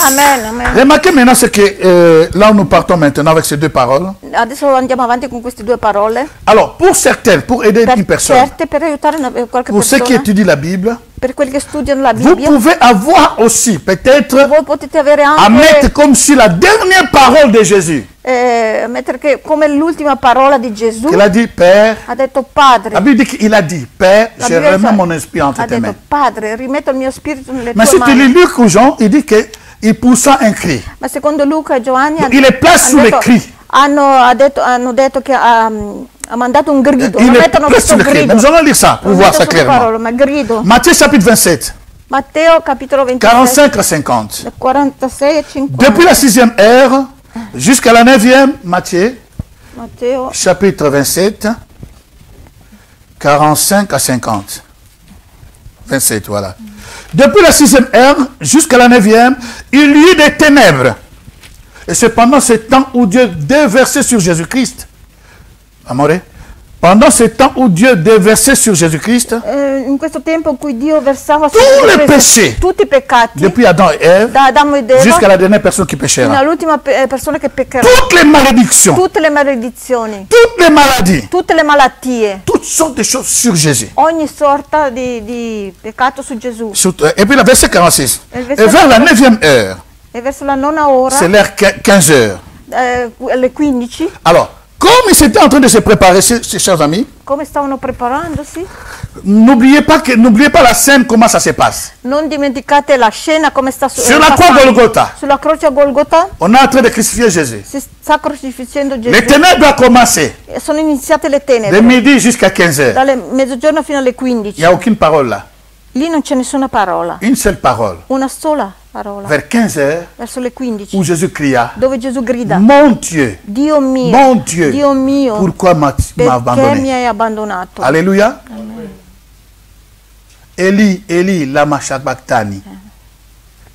Amen, amen. Remarquez maintenant ce que là où nous partons maintenant avec ces deux paroles. Adesso andiamo avanti con queste due parole. Alors, pour certaines, pour aider une personne, Per aiutare qualche pour ceux qui persona, étudient la Bible, per quelli che studiano la vous Bibbia, pouvez avoir aussi peut-être voi potete avere à mettre anche comme si la dernière parole de Jésus, mettere che come l'ultima parola di Gesù qu'il a dit, Père, ha detto Padre. la Bible dit qu'il a dit, Père, La je Bibbia remets dice- mon esprit entre ha tes mains. detto Padre, rimetto il mio spirito nelle Mais tue si tu lis mani. Luc ou Jean, il dit qu'il poussa un cri. Ma secondo Luca e Giovanni Il est place sous le cri. hanno detto che ha mandato un grido. Non Il est mettono place sous questo le cri. grido. Mais nous allons lire ça pour Non voir mettono ça solo clairement. parole, ma grido. Matthieu chapitre 27, Matteo capitolo 27, 45 à 50. 46 e 50. Depuis la 6e heure jusqu'à la 9e, Matthieu Matteo chapitre 27, 45 à 50. 27, voilà. Depuis la 6e heure jusqu'à la 9e, il y eut des ténèbres. Et c'est pendant ce temps où Dieu déversait sur Jésus-Christ. Amore? Pendant ce temps où Dieu déversait sur Jésus-Christ in questo tempo in cui Dio versava su tous les Cristo péchés, tutti i peccati, depuis Adam et Ève, da Adamo ed Eva jusqu'à la dernière personne qui fino péchera. all'ultima persona che peccherà, Toutes les malédictions, tutte le maledizioni, toutes les maladies, tutte le malattie, toutes sortes de choses sur Jésus. ogni sorta di peccato su Gesù. Et puis le verset 46. Et le Et verset vers la 9e heure, E verso la nona ora, c'est l'heure 15 heures. alle 15, Alors, comme ils étaient en train de se préparer, ces chers amis, come stavano preparandosi, n'oubliez pas la scène, comment ça se passe. non dimenticate la scena come sta Sur la croix Golgotha, sulla croce a Golgotha, on est en train de crucifier Jésus. si sta crocifissando Gesù. Les ténèbres ont commencé E sono iniziate le de tenebre, midi jusqu'à 15 heures. dalle mezzogiorno fino alle Il 15. n'y a aucune parole là. Lì non c'è nessuna parola, Une seule parole. una sola parola. Vers 15 heures, Verso le 15, où Jésus cria, dove Gesù grida, mon Dieu, Dio mio, mon Dieu, Dio mio, pourquoi m'as perché abandonné? mi hai abbandonato? Alléluia. Eli, Eli, lama sabachthani.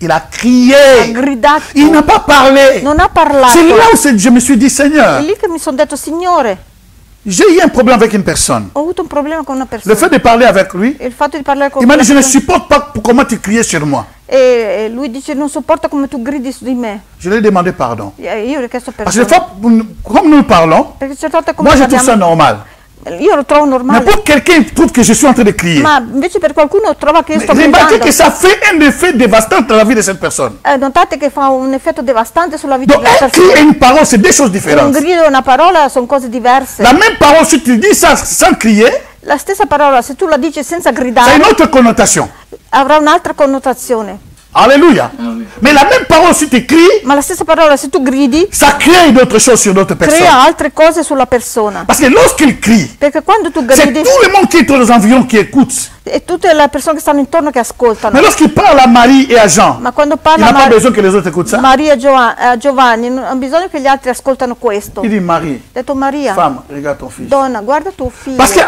Il a crié. ha gridato, Il n'a pas parlé. non ha parlato. C'est là où je me suis dit, Seigneur, È lì che mi sono detto, Signore, j'ai eu un problème avec une personne. ho avuto un problema con una Le persona. fait de parler avec lui, E il fatto di parlare con il m'a dit, je quella ne persona- supporte pas comment tu criais sur moi. e lui dice, non sopporto come tu gridi su di me. Je lui ai demandé pardon. E io gli ho chiesto Parce que perdono. des fois, comme nous parlons, Perché certe volte come moi je trouve ça parliamo, normal. io lo trovo Mais normale. pour quelqu'un qui trouve que je suis en train de crier, Ma invece per qualcuno trova che io sto remarquez gridando. que ça fait un effet dévastant dans la vie de cette personne. Notate che fa un effetto devastante sulla vita Donc della un cri et persona. une parole, c'est deux choses Un différentes. grido e una parola sono cose diverse. La même parole, si tu dis ça sans crier, La stessa parola, se tu la dici senza ça a une gridare, autre connotation. avrà un'altra connotazione. Alléluia. Mais la même parole, si tu cries, Ma la stessa parola, se tu gridi, ça crée d'autres choses sur d'autres personnes. crea altre cose sulla persona. Parce que lorsqu'il crie, Perché quando tu c'est gridi, tout le monde qui est aux environs qui écoute. è tutte le persone che stanno intorno che ascoltano. Mais lorsqu'il parle à Marie et à Jean, Ma quando il parla n'a pas besoin que les autres écoutent ça. Maria e Giovanni, non ha bisogno che gli altri ascoltano questo. Il dit, Marie, Ha detto Maria, femme, regarde ton fils. donna, guarda tuo figlio. Parce qu'à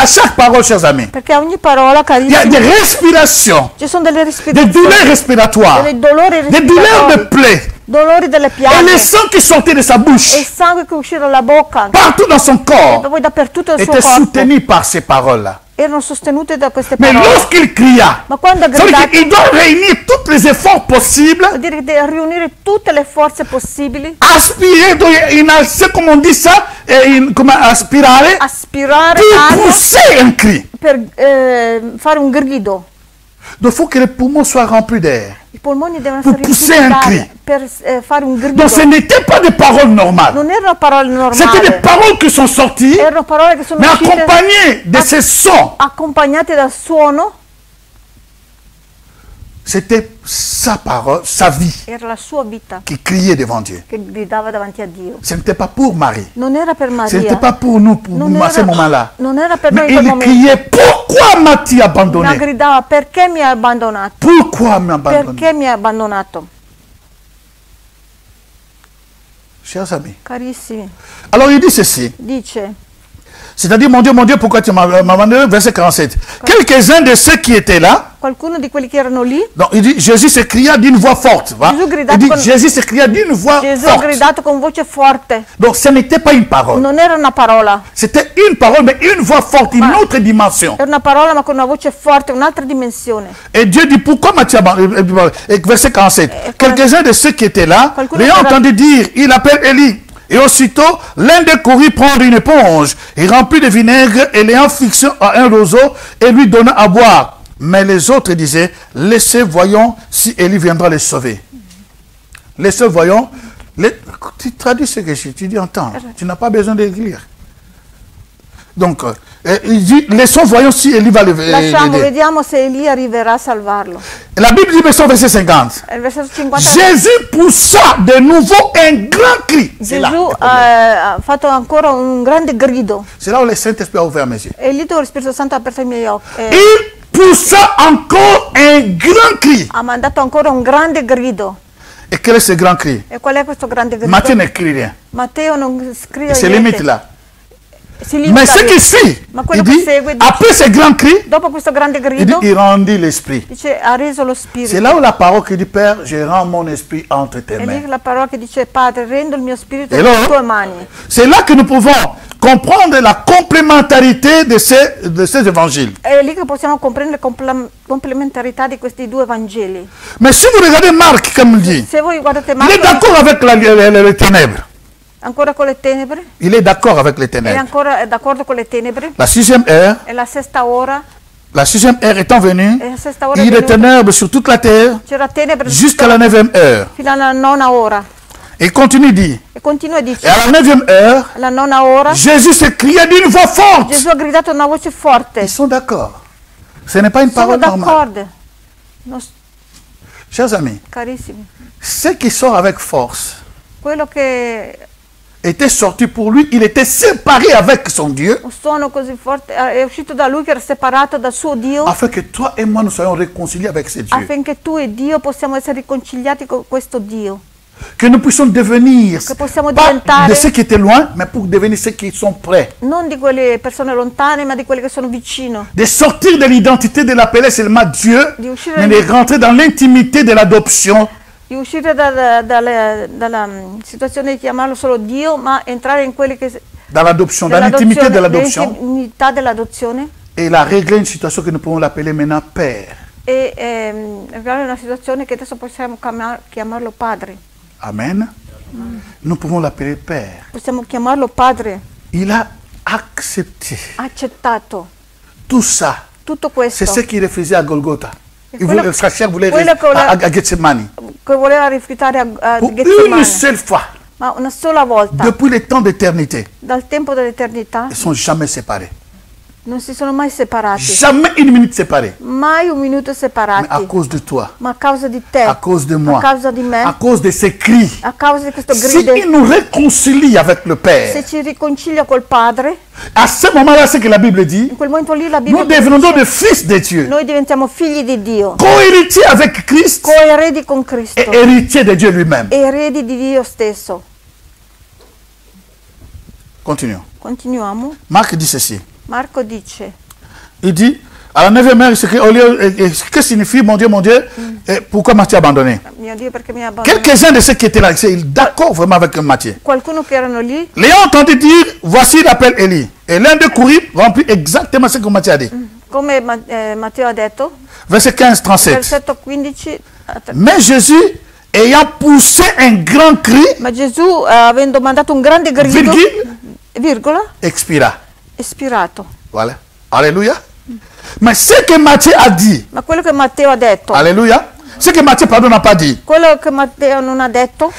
chaque parole, chers amis, Perché a ogni parola, il y a des carissimi, respirations, ci sono delle des respirazioni, douleurs respiratoires, dei dolori des douleurs de respiratori, plaies, dolori delle et piaghe, le sang qui sortait de sa e il bouche, sangue che usciva dalla bocca, partout dans son e corps, poi dappertutto nel suo était corpo, soutenu par ces paroles-là. erano sostenute da queste Mais parole. lorsqu'il cria, Ma quando ha ça veut dire gridato, qu'il doit réunir tous les efforts possibles, vuol dire che deve riunire tutte le forze possibili, aspirer, donc, c'est comme on dit ça, comment aspirare, aspirare pour aria pousser un cri. per fare un grido. Donc il faut que les poumons soient remplis d'air. I polmoni devono Per essere poussare un riempiti cri. d'aria per fare un grido. Donc ce n'était pas des paroles normales. Non erano parole C'était des normali, paroles qui sont sorties, erano parole che sono mais uscite accompagnées de ces sons. accompagnate dal suono. C'était sa parole, sa vie, Era la sua vita qui criait devant Dieu. che gridava davanti a Dio. Ce n'était pas pour Marie. Non era per Ce n'était Maria, pas pour nous, pour non nous à ce era, moment-là. non era per Mais noi in quel il momento. criait, pourquoi m'as-tu Ma abandonné? gridava, perché mi hai abbandonato? Pourquoi m'as abandonné? Perché mi hai abbandonato? Chers amis. Carissimi, Alors il dit ceci. dice, C'est-à-dire, mon Dieu, pourquoi tu m'as abandonné? Verset 47. Quelques-uns de ceux qui étaient là, qualcuno di quelli che erano lì, donc il dit, Jésus s'écria d'une voix forte. Va? Gesù gridato Il dit, con- Jésus s'écria d'une voix Gesù ha forte. gridato con voce forte. Donc ce n'était pas une parole. Non era una parola, C'était une parole, mais une voix forte, une Ma- autre dimension. era una parola ma con una voce forte, un'altra dimensione. Et Dieu dit, pourquoi m'as-tu abandonné? Et verset 47. Quelques-uns de ceux qui étaient là, Qualcuno l'ayant che era- entendu dire, il appelle Élie. Et aussitôt, l'un d'eux courut prendre une éponge et remplit de vinaigre et l'ayant fixé à un roseau et lui donna à boire. Mais les autres disaient, laissez, voyons si Élie viendra les sauver. Laissez, voyons. Tu traduis ce que tu dis en temps. Tu n'as pas besoin de lire. Donc, il dit, laissons, voyons si Élie va Lasciamo, l'aider. vediamo se Elia arriverà a salvarlo. Et la Bible dit, verset 50. È il versetto 50. Jésus poussa de nouveau un grand cri. C'est là. Gesù ha fatto ancora un grande grido. C'est là où le Saint-Esprit a ouvert mes yeux. E lì dove lo Spirito Santo ha aperto i miei occhi. Il poussa encore un grand cri. Ha mandato ancora un grande grido. Et quel est ce grand cri? E qual è questo grande grido? Matthieu ne crie rien. Matteo non scrive Il se niente. limite là. Si Mais limita ce lì. qui suit, Ma quello il che dit, segue dice, après ce grand cri, dopo questo grande il dit, grido, il rendit l'esprit. dice ha reso lo C'est spirito. là où la parole qui dit, Père, je rends mon esprit entre tes È mains. lì la parola che dice Padre, rendo il mio spirito E nelle allora? tue mani. C'est là que nous pouvons comprendre la complémentarité de ces évangiles. È lì che possiamo comprendere la complementarità di questi due Vangeli. Mais si vous regardez Marc, comme il dit, Se voi guardate il est Marco, d'accord avec les ténèbres. ancora con le tenebre, Il est d'accord avec les è ténèbres. ancora d'accordo con le tenebre, La 6e heure, è la sesta ora, étant venue, è la sesta ora il y a des è venuta. ténèbres sur toute la terre C'era tenebre jusqu'à la 9e heure. fino alla nona ora. Et continue dit, E continua e et dice, à la 9e heure, alla nona ora, Jésus s'écria d'une voix forte. Gesù ha gridato una voce forte. Ils sont d'accord. Ce n'est pas une Sono parole normale. d'accordo, No, Chers amis, carissimi. ce qui sort avec force Quello che était sorti pour lui, il était séparé avec son Dieu, un suono così forte è uscito da lui che era separato dal suo Dio, afin que toi et moi nous soyons réconciliés avec ce Dieu. affinché tu e Dio possiamo essere riconciliati con questo Dio. Que nous puissions devenir, che possiamo pas diventare de ceux qui étaient loin, mais pour devenir ceux qui sont près. non di quelle persone lontane, ma di quelle che sono vicino. De sortir de l'identité de l'appeler seulement Dieu, Di uscire, mais de rentrer dans l'intimité de l'adoption. di uscire dalla situazione di chiamarlo solo Dio, ma entrare in quelli che Dans l'adoption, dans l'intimité de l'adoption. l'intimità dell'adozione. Et il a réglé une situation que nous pouvons l'appeler maintenant Père. E arrivare una situazione che adesso possiamo chiamarlo Padre. Amen. Nous pouvons l'appeler Père. Possiamo chiamarlo Padre. Il a accepté Ha accettato tout ça. tutto questo. C'est ce qu'il refusait à Golgotha. Sa chair voulait quello à Gethsemane. Che voleva rifiutare a Pour une Getsemane. seule fois, Ma una sola volta, depuis le temps d'éternité, dal tempo dell'eternità, ils ne sont jamais séparés. non si sono mai separati. Jamais une minute séparée. Mai un minuto Mais à separati. cause de toi, Ma a causa di te, à cause de moi, a causa di me, à cause de ces cris, a causa di questo s'il grido, nous réconcilie avec le Père, se ci riconcilia col Padre, à ce moment-là, c'est que la Bible dit, in quel momento lì la nous Bibbia devenons dice, des fils de Dieu, noi diventiamo figli di Dio, co-héritiers avec Christ coeredi con Cristo et héritiers de Dieu lui-même. e eredi di Dio stesso. Continuons. Continuiamo. Marc dit ceci. Marco dice, Il dit, à la 9e heure, que signifie mon Dieu, et pourquoi Matthieu a abandonné? mio Dio perché mi ha abbandonato. Quelques-uns de ceux qui étaient là, ils étaient d'accord vraiment avec Matthieu. Qualcuno che erano lì, Les ont entendu dire, voici l'appel Élie. Et l'un d'eux courut, remplit exactement ce que Matthieu a dit. come Matteo ha detto, Verset 15-37. versetto 15, Mais Jésus, ayant poussé un grand cri, ma Gesù, avendo mandato un grande grido, virgule, virgola, expira. espirato. Voilà. Alléluia. Mais ce que Matthieu a dit, Ma quello che Matteo ha detto, alléluia, ce que Matthieu, pardon, n'a pas dit, quello che Matteo non ha detto,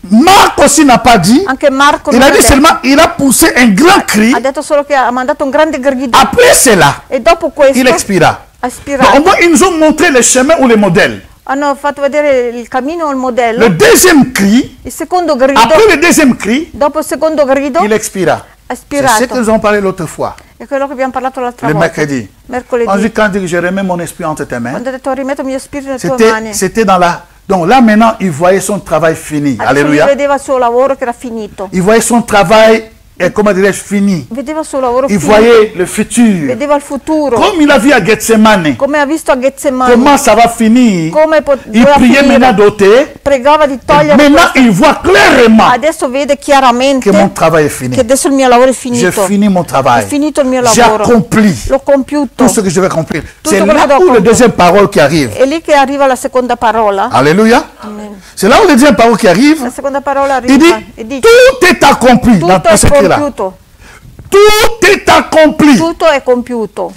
Marc aussi n'a pas dit, anche Marco il non a ha dit detto. seulement, il a poussé un grand cri, Ha detto solo che ha mandato un grande grido après cela, e dopo questo il expira. ha Mais au ispirato. moins, ils nous ont montré le chemin ou le modèle. Hanno fatto vedere il cammino o il modello. Le deuxième cri, Il secondo grido, après le deuxième cri, dopo il secondo grido, il expira. ha C'est ce que ispirato. nous avons parlé l'autre fois, È quello che abbiamo parlato l'altra le volta. mercredi. On Mercoledì. dit quand je remets mon esprit entre tes mains, Quando ho detto rimetto il mio spirito nelle tue mani. c'était dans la... Donc là maintenant, il voyait son travail fini. Adesso lui Alléluia. vedeva il suo lavoro che era finito. Il voyait son travail, comment dirais-je, fini. Vedeva il suo lavoro Il finito. voyait le futur. Vedeva il futuro. Comme il a vu à Gethsemane, Come ha visto a Getsemani. comment ça va finir. Come Il doveva priait maintenant finire. d'ôter. Pregava di togliere Maintenant, questo. il voit clairement Adesso vede chiaramente que mon travail est fini. che adesso il mio lavoro è J'ai finito. fini mon travail. Ho finito il mio J'ai lavoro. accompli L'ho compiuto. tout ce que je vais accomplir. C'est quello che là devo où la compiere. deuxième parole qui arrive. È lì che arriva la seconda parola. Alléluia. Amen. C'est là où la deuxième parole qui arrive. La seconda parola Il arriva e dit, dice tout est accompli dans tutto è ce cri-là. compiuto. Tout est accompli. Tutto è compiuto.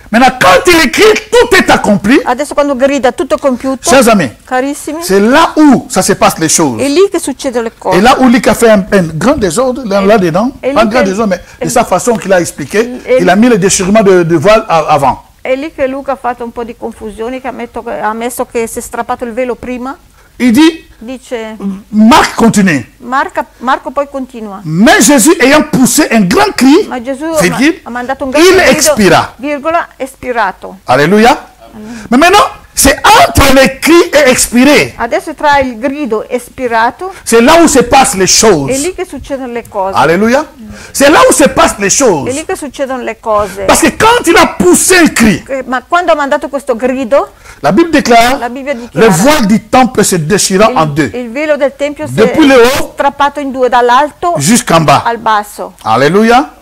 Maintenant, quand il écrit tout est accompli, Adesso quando grida tutto è compiuto, chers amis, carissimi, c'est là où ça se passe les choses. è lì che succedono le Et cose. là où Luc a fait un grand désordre, là-dedans, et pas un Luc grand est- désordre, mais de sa façon qu'il a expliqué, et il a mis le déchirement de voile avant. È lì che Luca ha fatto un po' di confusione, che ha ammesso che si è strappato il velo prima. Il dit, Dice, Marc continue. Marco poi continua. Mais Jésus ayant poussé un grand cri, Ma Gesù virgule, ha mandato un il grande grido, expira. virgola, espirato. Alléluia. Mais maintenant, c'est entre les cris et expirer. Adesso tra il grido espirato C'est là où se passent les è choses. lì che succedono le cose. Alléluia. C'est là où se passent les È choses. lì che succedono le cose. Parce que quand il a poussé un cri, Ma quando ha mandato questo grido, la Bible déclare, la Bibbia le dichiara voile du temple se déchira en deux, il velo del Tempio si Depuis le è haut strappato in due, dall'alto jusqu'en bas. al basso. Alléluia.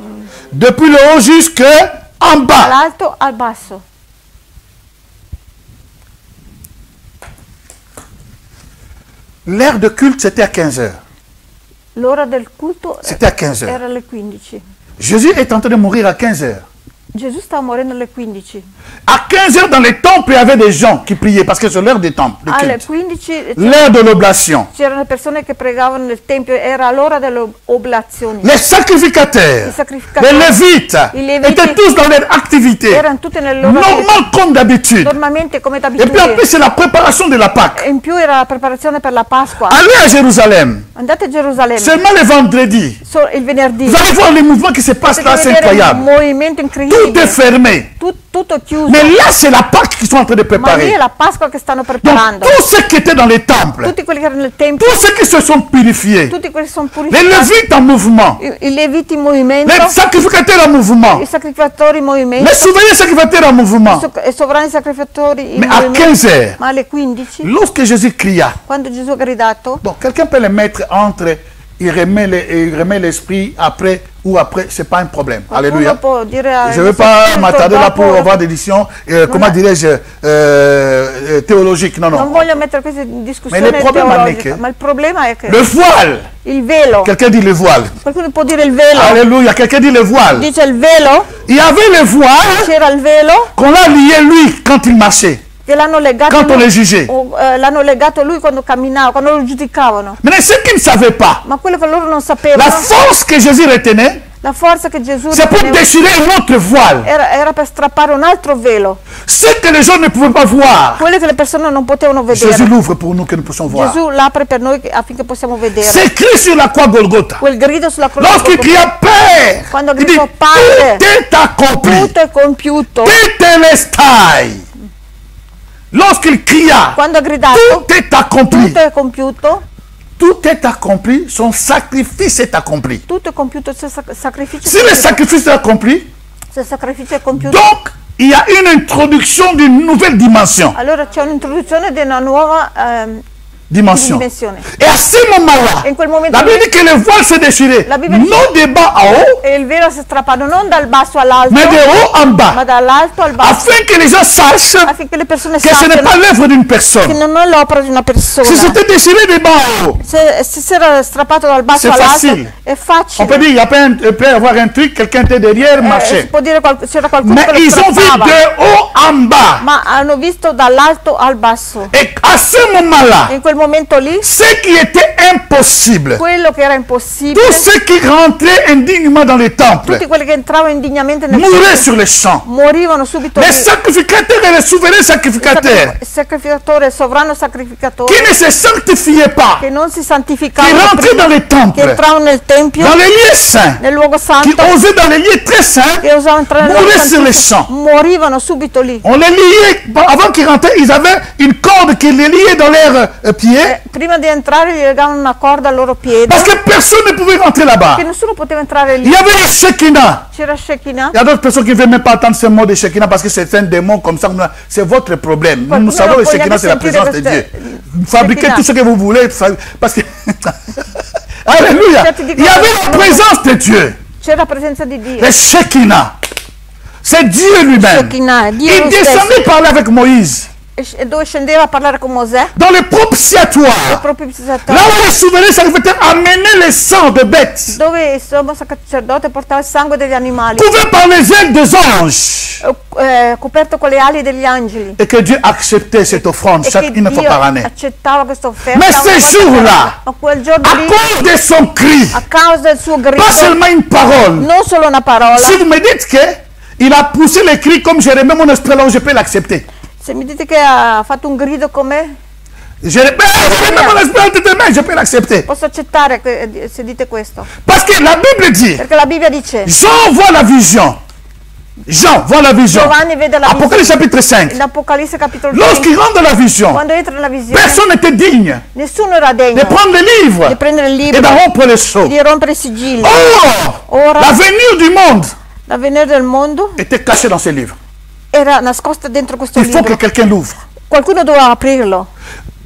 Depuis le haut jusqu'en bas. Dall'alto al basso. L'heure de culte, c'était à 15 heures. L'ora del culto C'était à 15 heures. era alle 15. Jésus est en train de mourir à 15 heures. Gesù stava morendo alle 15. À 15 heures, dans les temples, il y avait des gens qui priaient parce que c'est l'heure des temples. de Alle culte. 15 L'heure de l'oblation. c'erano persone che pregavano nel Tempio, era l'ora delle oblazioni. Les sacrificateurs, I sacrificatori, les lévites, i leviti étaient tous dans leur activité. erano tutte nelle loro Normal comme d'habitude. normalmente come Et puis en d'abitudine. plus, c'est la préparation de la Pâque. E in più era la preparazione per la Pasqua. Allez à Jérusalem. Andate a Gerusalemme Seulement le vendredi. il venerdì. Vous allez voir les mouvements qui se passent là, Potete c'est vedere un incroyable. movimento incredibile. Tout est fermé. Tutto chiuso. Mais là, c'est la Pâque qu'ils sont en train de Ma lì préparer. è la Pasqua che stanno Donc, preparando. tous ceux qui étaient dans les temples, Tutti quelli che erano nel Tempio, tous ceux qui se sont purifiés, tutti quelli che sono les purificati, Lévites en mouvement, i Leviti in movimento, les sacrificateurs en mouvement, i sacrificatori in movimento, les souverains sacrificateurs en mouvement. i sovrani sacrificatori in Mais à movimento. 15 heures, Ma alle 15, lorsque Jésus cria, quando Gesù ha gridato, bon, quelqu'un peut les mettre entre, il remet l'esprit après ou après, c'est pas un problème. Alléluia. può dire Je ne veux pas m'attarder là pour avoir des éditions, comment dirais-je, théologiques. Non, non non. voglio mettere questa discussione Ma il problema è teologica, che- ma il problema è che Le voile. il velo, Quelqu'un dit le voile. qualcuno può dire il velo, Alléluia. Quelqu'un dit le voile. dice il velo, Il y avait le voile c'era il velo qu'on l'a lié lui quand il marchait, che l'hanno legato quand on lui, le jugeait. l'hanno legato lui quando camminava, quando lo giudicavano. Mais ceux qui ne savaient pas, Ma quello che loro non la sapevano, force que Jésus retenait, la forza che Gesù c'est pour riteneva déchirer un autre voile. era per strappare un altro velo, Ce que les gens ne pouvaient pas voir, quello che le persone non potevano Jésus vedere. l'ouvre pour nous que nous puissions voir. Gesù l'apre per noi affinché possiamo vedere. C'est écrit sur la croix Golgotha. Quel grido sulla croce, Lorsqu'il cria Père, Quando il dit gridò Padre, tout est accompli. tutto è compiuto. Tetelestai. Lorsqu'il cria Quando ha gridato, tout est accompli. tutto è compiuto, Tout est accompli, son sacrifice est accompli. tutto è compiuto, se il sacrificio Si le sacrifice est accompli, se il sacrificio è compiuto, donc il y a une introduction d'une nouvelle dimension. allora c'è un'introduzione di una nuova Dimension. dimensione. Et à ce moment-là, In quel momento la Bible lì- dit que le voile s'est déchiré, La Bible non de bas à haut, E il velo si è strappato non dal basso all'alto, mais de haut en ma bas, dall'alto al basso, afin que les gens sachent affinché le persone que ce n'est pas sappiano l'œuvre d'une che personne. non è l'opera di una persona. Si c'était déchiré de bas à haut, Se si era strappato dal basso C'est all'alto facile. è on facile. peut dire, il y a pas un, il peut y avoir un truc, quelqu'un était derrière, Si marchait. può dire c'era qualcuno Mais che lo ils ont vu strappava, de haut en bas. ma hanno visto dall'alto al basso. Et à ce moment-là, In quel momento lì, ce qui était impossible, quello che era impossibile, tous ceux qui rentraient indignement dans les temples, tutti quelli che entravano indignamente nel mouraient tempio sur les champs. morivano subito lì. Les sacrificateurs et les souverains sacrificateurs, Il sacrificatore, il sovrano sacrificatore, qui ne se sanctifiaient pas, che non si qui santificavano rentraient prima, dans les che temples, entravano nel tempio, dans les lieux saints, nel luogo qui santo, osaient dans les lieux très saints, che osavano entrare nel luogo mouraient sur les santissimo, champs. morivano subito lì. On les liait, avant qu'ils rentraient, ils avaient une corde qui les liait dans leurs pieds, Prima di entrare gli legavano una corda al loro piede, parce que personne ne pouvait rentrer là-bas. che nessuno poteva entrare Il lì. y avait le Shekinah. C'era Shekinah. Il y a d'autres personnes qui ne veulent même pas entendre ce mot de Shekinah parce que c'est un démon comme ça. C'est votre problème. Nous, nous savons le Shekinah, c'est la présence de Dieu. Fabriquez tout ce que vous voulez. Parce que... Alléluia. Il y avait la présence de Dieu. C'era la presenza di Dio. Le Shekinah. C'est Dieu lui-même. Shekinah, Dio Il lo stesso. descendait parler avec Moïse. E dove scendeva a parlare con Mosè, Dans le propitiatoire. proprio Là où les souverains sacrificateurs amenaient le sang de bêtes. dove il sommo sacerdote portava il sangue degli animali, Couverts par les ailes des anges. coperto con le ali degli angeli. Et que Dieu acceptait cette offrande E che une fois Dio par année. accettava questa offerta. Mais una ces volta jours-là, per anno. Ma quel giorno À lì, cause de son cri, a causa del suo grido, pas seulement une parole. non solo una parola, Si vous me dites qu'il a poussé le cri comme Jérémie, mon esprit là où je peux l'accepter. se mi dite che ha fatto un grido come, Jérémie, mon esprit de main, je peux l'accepter. posso accettare se dite questo. Parce que la Bible dit, Perché la Bibbia dice, Jean voit la vision. Jean voit la vision. Giovanni vede la Apocalypse visione. chapitre 5. In Apocalisse capitolo 5, Lorsqu'il rentre dans la vision, quando entra nella visione, personne n'était digne nessuno era de degno prendre le livre di prendere il et libro, de rompre les sceaux. di rompere i sigilli. Or, Ora, l'avenir du monde l'avvenire del mondo était caché dans ces livres. era nascosta dentro questo Il faut que libro. quelqu'un l'ouvre. Qualcuno doveva aprirlo.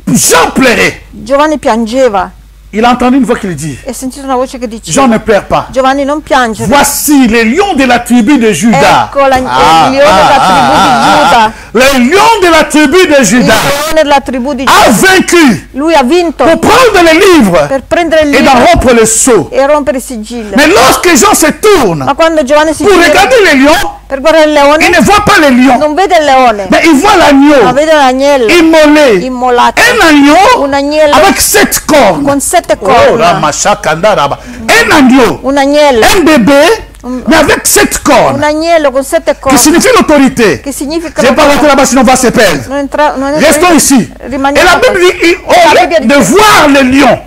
Jean pleurait. Giovanni piangeva Il a entendu une voix qui lui dit, e ha sentito una voce che Jean diceva, ne pleure pas. Giovanni non piangere. Voici les lions de la tribu de Juda. Ecco il leone della tribù di Giuda. Le lion de la tribu de Il Juda leone della tribù di a Giuda. vaincu Lui ha vinto pour prendre les livres per prendere il et d'en libro rompre le sceau. e rompere i sigilli. Mais lorsque Jean se tourne Ma quando Giovanni si pour gira regarder les lions, per guardare il il leone, ne voit pas les lions, non vede il leone, mais il voit ma l'agneau vede l'agnello immolé. immolato. Un agneau Un agnello avec 7 cornes. con 7 Oh, corna. Ramachakandaraba. Un agneau, Un agnello. un bébé, mais avec 7 Un cornes, agnello con 7 qui corna. signifie l'autorité. Che significa Je ne vais pas rentrer là-bas sinon on va se perdre. non Restons ici. Et Rimaniamo la Bible dit, au lieu de voir le lion,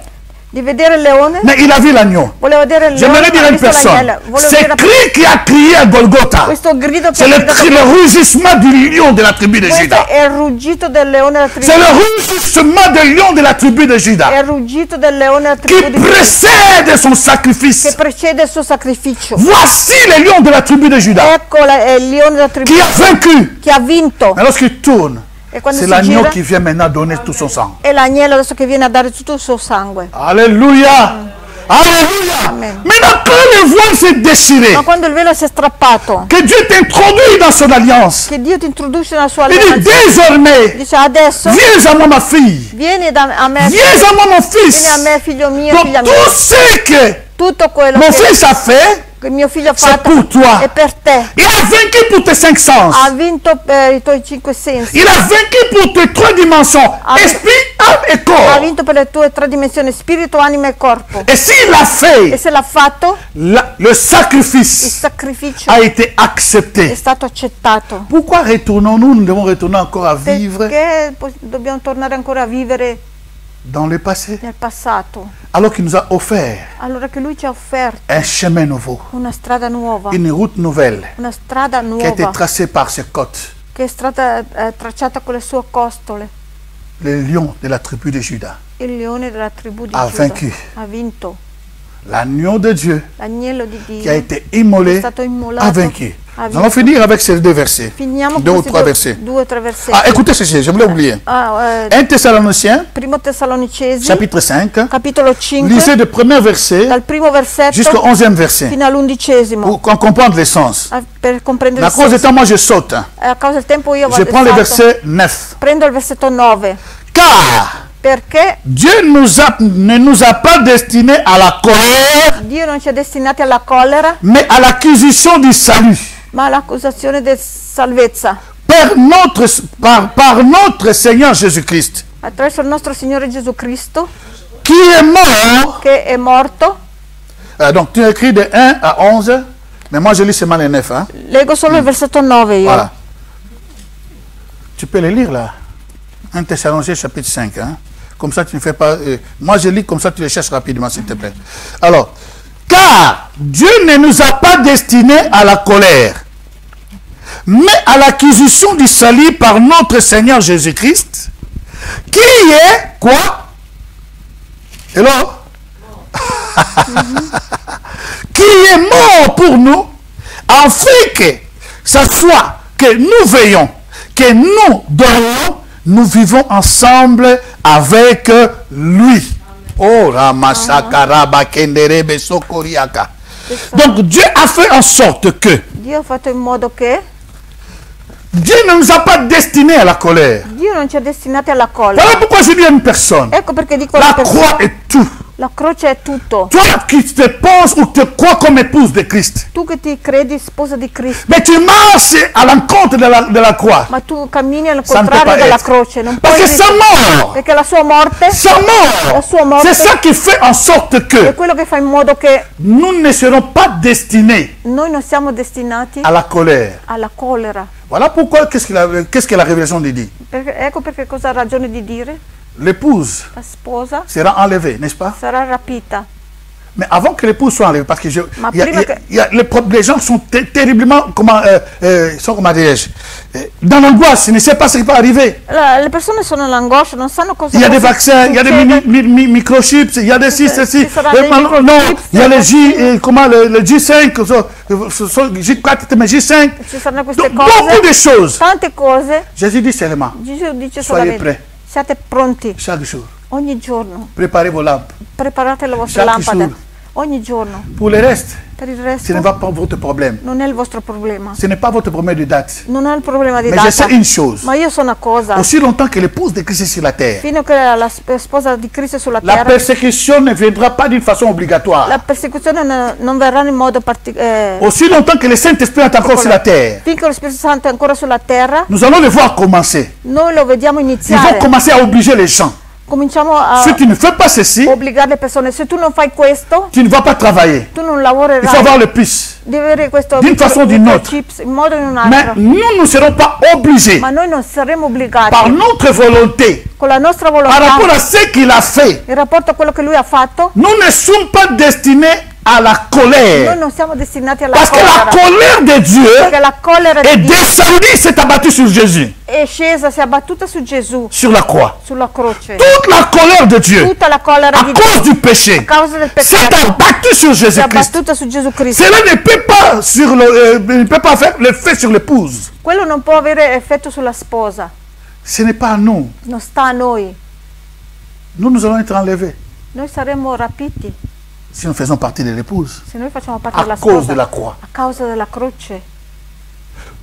di vedere il leone. Mais il a vu l'agneau. Voleva vedere il leone. J'aimerais dire à ha une visto personne, l'agnello. Voleva c'est dire a- cri qui a crié à Golgotha. questo grido che C'est ha le gridato- le rugissement du lion de la tribu de questo Juda. è il ruggito del leone della tribù. C'est le rugissement du lion de la tribu de È Juda il ruggito del leone della qui tribù di Giuda, précède son che sacrifice. precede il suo sacrificio. Voici le lions de la tribu de Juda Ecco il leone della tribù qui a vaincu. che ha vinto. Mais lorsqu'il tourne, E quando c'est si l'agneau gira qui vient maintenant donner tout son sang. è l'agnello adesso che viene a dare tutto il suo sangue. Alléluia. Alléluia. Amen. Maintenant, quand le voile s'est déchiré, Ma quando il velo si è strappato, que Dieu t'introduit dans son alliance, che Dio ti introduce nella sua il dit alleanza, désormais, dice adesso viens à moi ma fille, vieni a me, viens à moi mon vieni fils. a me figlio mio, Donc figlia mia. tout ce que Tutto quello mon che fils a fait, mio figlio ha c'est fatto pour toi. è per te. Il a vaincu pour tes 5 sens. Ha vinto per i tuoi 5 sensi. Il a vaincu pour tes 3 dimensions, esprit, âme et Ha corps. vinto per le tue 3 dimensioni, spirito, anima e corpo. Et s'il l'a E fait, se l'ha fatto, le il sacrifice sacrificio a été è accepté. stato accettato. Pourquoi retournons-nous, nous devons retourner encore à vivre Perché dobbiamo tornare ancora a vivere dans le passé, nel passato? alors qu'il nous a offert Allora che lui ci ha offerto un chemin nouveau, una strada nuova, une route nouvelle una strada qui a été nuova tracée par ses côtes, che è stata tracciata con le sue costole. le lion de la tribu de Juda. Il leone della tribù di Ha Giuda vaincu. ha vinto. L'agneau de Dieu L'agnello di qui a Dio été è immolé stato a immolato. vaincu. Ha Nous allons vinto. finir avec ces deux versets. Finiamo Deux ou con trois questi versets. due o tre versetti. Ah, écoutez ceci, je voulais oublier. 1 Thessaloniciens, Primo Tessalonicesi, chapitre 5, capitolo 5, lisez le premier verset dal primo versetto jusqu'au 11e verset, fino all'11esimo. pour qu'on comprenne le sens. Per comprendere La il cause senso. étant, moi je saute. A causa del tempo io Je vado prends le salto. verset 9. Prendo il versetto 9. Car Perché Dieu ne nous a pas destinés à la colère, Dio non ci ha destinati alla collera, mais à l'acquisition du salut. ma all'accusazione di salvezza. Par notre Seigneur Jésus-Christ, Attraverso il nostro Signore Gesù Cristo, qui est mort. che è morto. Donc tu écris de 1 à 11, mais moi je lis seulement les 9. Hein? Leggo solo il versetto 9 io. Voilà. Tu peux les lire là. 1 Thessaloniciens chapitre 5. Hein? Comme ça tu ne fais pas... moi je lis comme ça tu les cherches rapidement s'il te plaît. Alors, car Dieu ne nous a pas destinés à la colère, mais à l'acquisition du salut par notre Seigneur Jésus-Christ, qui est quoi? Hello? Qui est mort pour nous, afin que ce soit que nous veillons, que nous dormions, nous vivons ensemble avec lui. Oh, Ramashakaraba Kenderebe Sokoriaka. Donc Dieu a fait en sorte que Dio ha fatto in modo che Dieu ne nous a pas destinés à la colère. Dio non ci ha destinati alla collera. Voilà pourquoi je dis à une personne, Ecco perché dico la alla persona, croix est tout. la croce è tutto. Toi qui te penses ou te crois comme épouse de Christ, Tu che ti credi sposa di Cristo, mais tu marches à l'encontre de la croix. ma tu cammini al Ça ne peut contrario pas della être. croce, non Parce puoi que sa mort, perché la sua morte La sua morte. c'est ça qui fait en sorte è que quello che fa in modo che nous ne serons pas destinés noi non siamo destinati à la colère. alla collera. Voilà pourquoi, qu'est-ce que la révélation dit? Ecco perché cosa ha ragione di dire? L'épouse La sposa sera enlevée, n'est-ce pas? sarà rapita. Mais avant que l'épouse soit enlevée, parce que Ma prima che- les gens sont terriblement, comment dirais-je, dans l'angoisse, ils ne savent pas ce qui va arriver. Le persone sono nell'angoscia, non sanno cosa Il y a des cosa vaccins, il y a des succede. microchips, il y a des ci, ceci. Ci saranno dei Non, microchips, il y a les J, vaccini. comment le J5, J4, mais J5. Ci saranno queste Donc, beaucoup de cose, choses. tante cose. Jésus dit seulement, Gesù dice Soyez solamente, prêts. siate pronti chaque jour, ogni giorno, préparez vos lampes. preparate le vostre Chaque lampade, jour. ogni giorno. Pour le reste, Per il ce resto n'est pas votre problème. non è il vostro problema, Ce n'est pas votre problème de date. non è il problema di Mais je data. sais une chose. Ma io so una cosa, Aussi longtemps que l'épouse de Christ est sur la terre, fino a che la sposa di Cristo è sulla la terra, persécution ne viendra pas d'une façon obligatoire. la persecuzione non verrà in modo Aussi longtemps que le Saint-Esprit est encore sur la terre, finché lo Spirito Santo è ancora sulla terra, nous allons le voir commencer. noi lo vediamo Ils vont iniziare. commencer à obliger les gens. cominciamo a Si tu ne fais pas ceci, obbligare le persone, se tu non fai questo, tu ne vas pas travailler. tu non Il lavorerai. faut avoir le plus. Devi avere questo D'une façon ou d'une autre. chips in modo o in un Mais altro. nous ne serons pas obligés, Ma noi non saremo obbligati par notre volonté, con la nostra par volontà, rapport à ce qu'il a fait. in rapporto a quello che lui ha fatto. Nous ne sommes pas destinés à la Noi colère. non siamo destinati alla Parce que la collera, colère de Dieu perché la collera est di Dio descendue, s'est abattue sur Jésus, è scesa, si è abbattuta su Gesù, sur la croix. sulla croce. Toute la colère de Dieu, Tutta la collera à di cause Dio, du péché, a causa del s'est peccato, abattue sur si è Jésus-Christ. abbattuta su Gesù Cristo. Cela ne peut pas, ne peut pas faire l'effet sur l'épouse. Quello non può avere effetto sulla sposa, Ce n'est pas à nous. non sta a noi. Nous allons être enlevés Noi saremo rapiti si nous faisons partie de l'épouse. se noi facciamo parte À della cause sposa de la croix. a causa della croce,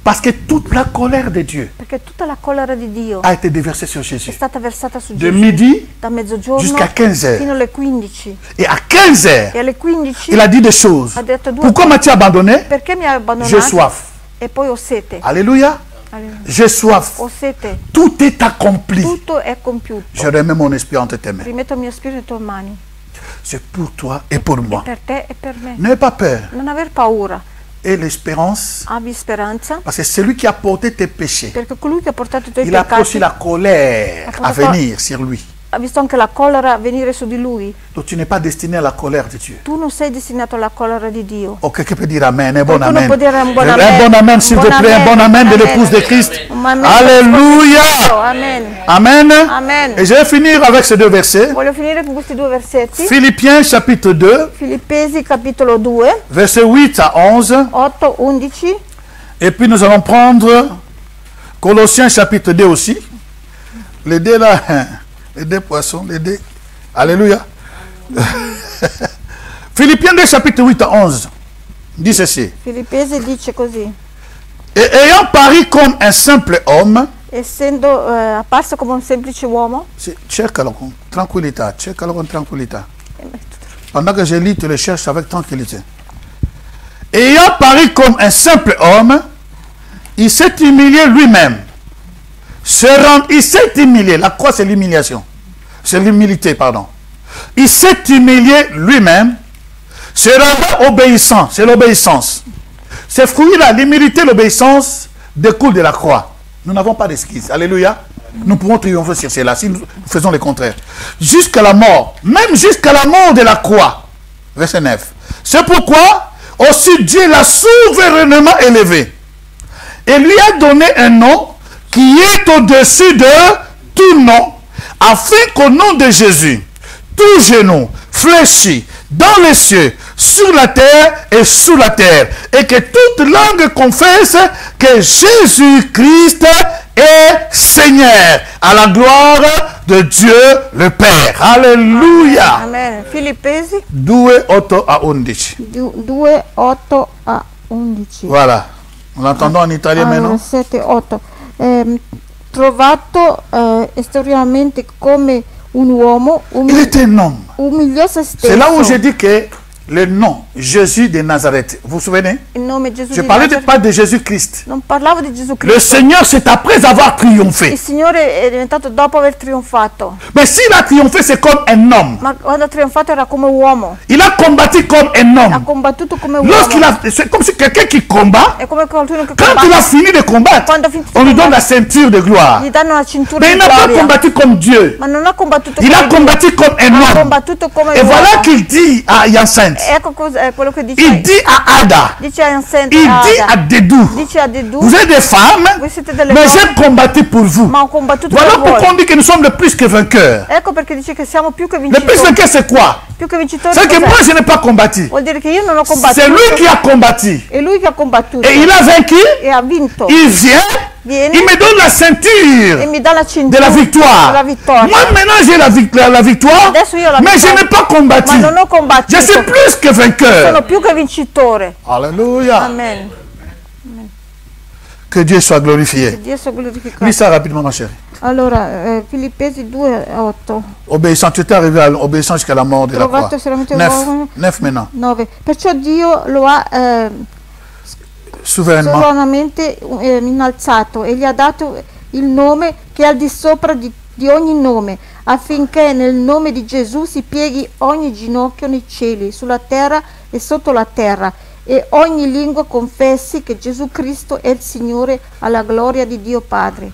Parce que toute la colère de Dieu perché tutta la collera di Dio a été déversée sur è Jésus. stata versata su De Gesù midi da mezzogiorno jusqu'à 15 heures. fino alle 15, Et à 15 heures, e alle 15 il a dit des choses. ha detto due Pourquoi m'as-tu abandonné? perché mi hai J'ai abbandonato soif. e poi ho sete. Alléluia. Alleluia. J'ai soif. Ho sete, Tout est accompli. tutto è compiuto. Je remets mon esprit entre tes mains. Rimetto il mio spirito nelle tue mani, C'est pour toi et pour moi. per te e per me. N'aie pas peur. Non aver paura, Et l'espérance, abbi speranza, parce que celui qui a porté tes péchés, perché colui che ha portato i tuoi il a pris aussi peccati la colère à venir sur lui. ha visto anche la collera venire su di lui. Donc tu n'es pas destiné à la colère de Dieu. Tu non sei destinato alla collera di Dio. Oh, quelqu'un peut dire Amen, un bon Qualcuno Amen. può dire un buon Un amen. bon Amen, s'il Un te buon plaît, un bon Amen de amen. l'épouse de Christ. Un amen. Alléluia. Amen. Amen. Amen. Et je vais finir avec ces deux versets. Voglio finire con questi due versetti. Philippiens chapitre 2, Filippesi capitolo 2, versets 8 à 11. 8, 11. Et puis nous allons prendre Colossiens chapitre 2 aussi. Les deux là, les deux poissons, les deux. Alléluia. Philippiens 2 chapitre 8 à 11. Dit ceci. Filippesi dice così: Et ayant paru comme un simple homme, essendo apparso come un semplice uomo, cercalo con tranquillità, cercalo con tranquillità. Pendant que je lis, tu le cherches avec tranquillité. Ayant paru comme un simple homme, il s'est humilié lui-même. Il s'est humilié. La croix, c'est l'humiliation. C'est l'humilité, pardon. Il s'est humilié lui-même, se rendant obéissant. C'est l'obéissance. Ces fruits-là, l'humilité, l'obéissance, découlent de la croix. Nous n'avons pas d'esquisse. Alléluia. Nous pouvons triompher sur cela si nous faisons le contraire. Jusqu'à la mort, même jusqu'à la mort de la croix. Verset 9. C'est pourquoi aussi Dieu l'a souverainement élevé et lui a donné un nom qui est au-dessus de tout nom, afin qu'au nom de Jésus, tout genou fléchit dans les cieux, sur la terre et sous la terre, et que toute langue confesse que Jésus-Christ est Seigneur, à la gloire de Dieu le Père. Alléluia. Amen. Filippesi 2, 8 à 11. 2, 8 a 11. Voilà. Nous l'entendons en italien maintenant. 7, 8. Trovato esteriormente come un uomo, Il était un homme. umiliò se stesso. C'est là où je dis que le nom Jésus de Nazareth, vous vous souvenez? Il nome Gesù Je di parlais Nazareth. pas de Jésus-Christ. Non parlavo di Gesù Le Cristo. Seigneur, c'est après avoir Il triomphé. Signore è diventato dopo aver trionfato. Mais s'il a triomphé, c'est comme un homme. Ma quando ha trionfato era come uomo. Il a combattu comme un Ha homme. combattuto come Lorsqu'il uomo. a, c'est comme si quelqu'un qui combat, È come qualcuno che quand il a combatte. fini de combattre, Quando ha finito di on lui donne la combattere, ceinture de gloire. gli danno la cintura Mais di il n'a pas gloria. combattu comme Dieu. Ma non ha combattuto Il a come Dio. combattu comme un Ha homme. combattuto come Et uomo. voilà qu'il dit à Yacinthe. Ecco è quello che dice. Il dit à Ada. Dice a Yancent, Il dit à Dédou. dice a Dedù, Vous êtes des femmes, voi siete delle mais donne, j'ai combattu pour vous. ma ho combattuto Voilà per pourquoi voi. on dit que nous sommes le plus que vainqueurs. Ecco perché dice che siamo più che Le plus vincitori. vainqueur, c'est quoi? Più che vincitori C'est que cos'è? moi, je n'ai pas combattu. Vuol dire che io non ho C'est combattuto. lui qui a combattu. È lui che ha combattuto. Et il a vaincu. E ha vinto. Il vient. Viene Il me donne la e ceinture mi dà la de cintura la victoire. della vittoria. Moi, maintenant, j'ai la victoire. Adesso io ho la Mais je vittoria. n'ai pas combattu. Ma non ho combattuto. Je suis plus que Sono vainqueur. più che vincitore. Alléluia. Amen. Que Dieu soit Che glorifié. Dio sia Lis glorificato. ça rapidement, ma chérie. Allora, Filippesi 2, 8. Obéissant, tu es arrivé à l'obéissance jusqu'à la mort de la croix. Trovato solamente 9. uomo. 9 maintenant. 9. Perciò Dio lo ha Souverainement. sovranamente innalzato e gli ha dato il nome che è al di sopra di ogni nome, affinché nel nome di Gesù si pieghi ogni ginocchio nei cieli, sulla terra e sotto la terra, e ogni lingua confessi che Gesù Cristo è il Signore, alla gloria di Dio Padre.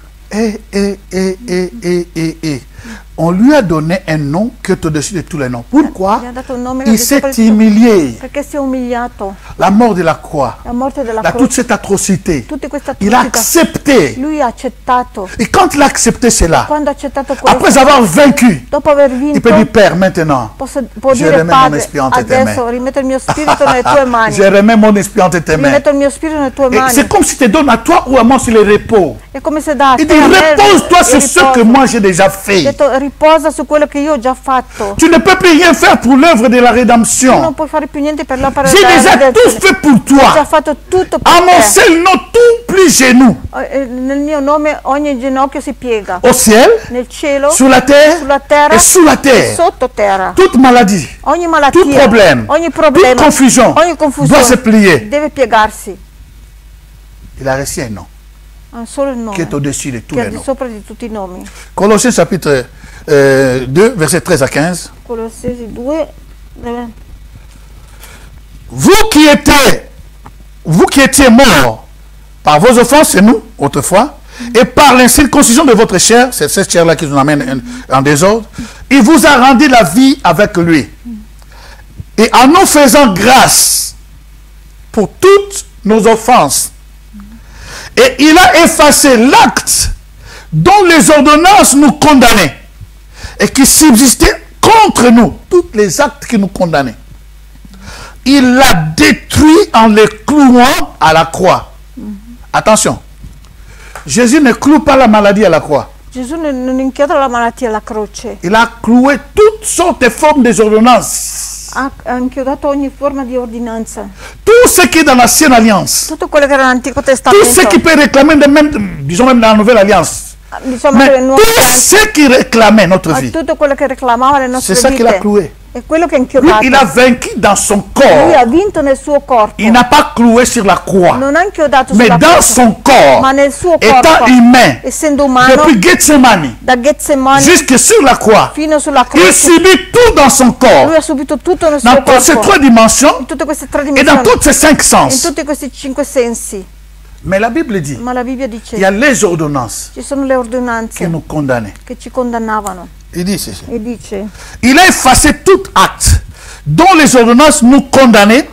On lui a donné un nom qui est au-dessus de tous les noms. Pourquoi? Gli ha dato un nome Il di sopra s'est di tutto. humilié. Perché si è umiliato. La mort de la croix, La morte della toute croce, cette atrocité, tutte queste il a atrocità. accepté. Lui ha accettato. Et quand il a accepté cela, Quando ha accettato questo, après avoir vaincu, dopo aver il vinto, peut dire, Père, maintenant, può je dire remets mon Padre, esprit entre tes adesso mains. rimetto il mio spirito nelle tue mani. Je remets mon esprit entre tes mains. Rimetto il mio spirito nelle tue Et mani. c'est comme si tu donnes à toi ou à moi sur le repos. È come se da Il te dit, a me repose-toi il sur ce riposo. que moi j'ai déjà Ha fait. detto, riposa su quello che io ho già fatto. Tu ne peux plus rien faire pour l'œuvre de la Tu non rédemption. puoi fare più niente per l'opera J'ai della déjà tout redenzione. fait pour Ho già toi. fatto tutto per À mon te. seul nom, tout plie genou. Nel mio nome ogni ginocchio si piega. Au ciel, Nel cielo, sur la terre sulla terra et sous la e terre. sottoterra. Toute maladie, Ogni tout malattia, problème, ogni toute problema, confusion ogni doit se confusione plier. deve piegarsi. Il a reçu un nom Ha solo il qui nome est au-dessus de tous che è les di noms. sopra di tutti i nomi. Colossiens chapitre 2, versets 13 à 15. Colossesi 2, Vous qui étiez morts par vos offenses, c'est nous, autrefois, et par l'incirconcision de votre chair, c'est cette chair-là qui nous amène en désordre, il vous a rendu la vie avec lui. Et en nous faisant grâce pour toutes nos offenses, et il a effacé l'acte dont les ordonnances nous condamnaient, et qui subsistait contre nous, tous les actes qui nous condamnaient. Il l'a détruit en les clouant à la croix. Attention, Jésus ne cloue pas la maladie à la croix. Gesù non inchioda la malattia alla croce, Il a cloué toutes sortes de formes des ordonnances. ha inchiodato ogni forma di ordinanza. Tout ce qui est dans l'ancienne alliance. Tutto quello che era l'Antico Tout ce Testamento, qui peut réclamer, disons même dans la nouvelle alliance. diciamo Mais che le nuove tout alleanze, ce qui réclamait notre vie, tutto quello che reclamava le nostre c'est ça qu'il a vite, cloué. è quello che ha Lui, inchiodato. il a vaincu dans son Lui corps. ha vinto nel suo corpo, Il n'a pas cloué sur la croix. non ha inchiodato Mais sulla dans croce, son corps, ma nel suo étant corpo, humain, essendo umano, depuis Gethsemane da Getsemani jusque sur la croix, fino sulla il croce, subit tout dans son corps, lui ha subito tutto nel suo dans toutes ces corpo, trois dimensions in tutte queste tre et dans dimensioni, tous ces cinq in sens. tutti questi 5 sensi. Mais la Bible dit, Ma la Bibbia il y dice, a les ordonnances ci sono le qui ordinanze nous condamnaient. che ci condannavano, Il dit ceci. e dice, Il a effacé tout acte dont les ordonnances nous condamnaient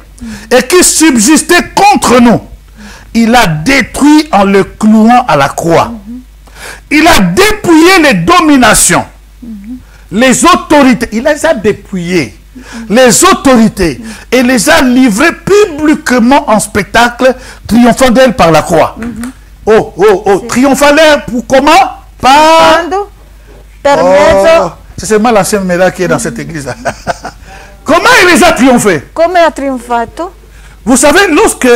et qui subsistait contre nous. Il a détruit en le clouant à la croix. Il a dépouillé les dominations, les autorités. Il les a dépouillées, les autorités, et les a livrées publiquement en spectacle, triomphant d'elles par la croix. Oh, oh, oh, triomphalaire pour comment? Par... quando per Oh, mezzo, c'est seulement l'ancienne médaille qui est dans cette église-là. Comment il les a triomphés? come ha trionfato? Vous savez, lorsque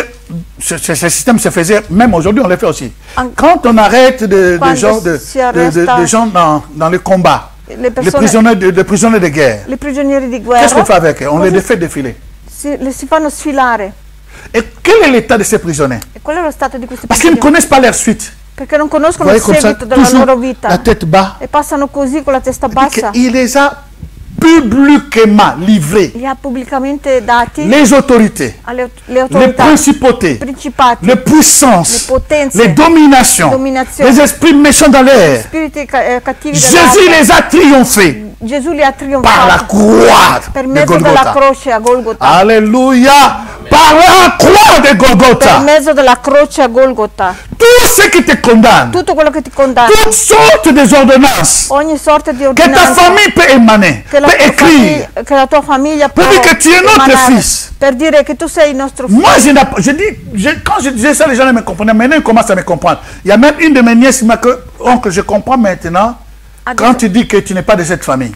ce système se faisait, même aujourd'hui on le fait aussi, quand on arrête des Quando gens, si arresta- de gens dans le combat, Le les persone, prisonniers de guerre, i prigionieri di qu'est-ce qu'on guerra fait avec eux? On Cosa- les fait défiler. si fanno sfilare. Et quel est l'état de ces prisonniers? E quello è lo stato di questi Parce qu'ils ne prigionieri, connaissent pas leur suite. perché non Vous conoscono voyez il comme ça, seguito della toujours loro vita la tête bas. e passano così con la testa bassa. Il les a publiquement livrés. Li ha pubblicamente dati Les autorités, le les autorità, principautés, i principati, les puissances, le potenze, les dominations, dominazioni, les esprits méchants dans l'air. spiriti cattivi Jésus dell'aria. les a triomphés Gesù li ha par la trionfati croix per de mezzo della Golgotha. croce a Golgota. Alléluia. Par la croix de Per Golgotha. mezzo della croce a Golgota. Tout ce qui te condamne, Tutto quello che ti condanna, toutes sortes des ordonnances ogni sorta di que ta ordinanza famille peut émaner, che peut écrire. che la tua famiglia può Per dire che tu es notre emanare, fils. per dire che tu sei il nostro figlio. Moi, quand je disais ça, les gens ne me comprenaient. Maintenant, ils commencent à me comprendre. Il y a même une de mes nièces qui m'a dit, oncle, je comprends maintenant quand tu dis que tu n'es pas de cette famille.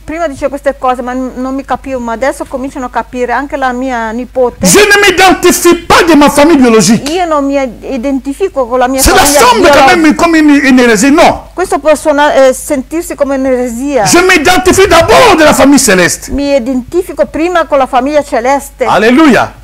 Prima dicevo queste cose ma non mi capivo, ma adesso cominciano a capire anche la mia nipote. Je ne m'identifie pas de ma famille biologique. Io non mi identifico con la mia Cela famiglia semble quand biologica. même comme une hérésie. Non. Questo può sentirsi come un'eresia. Je m'identifie d'abord de la famille céleste. Mi identifico prima con la famiglia celeste. Alléluia.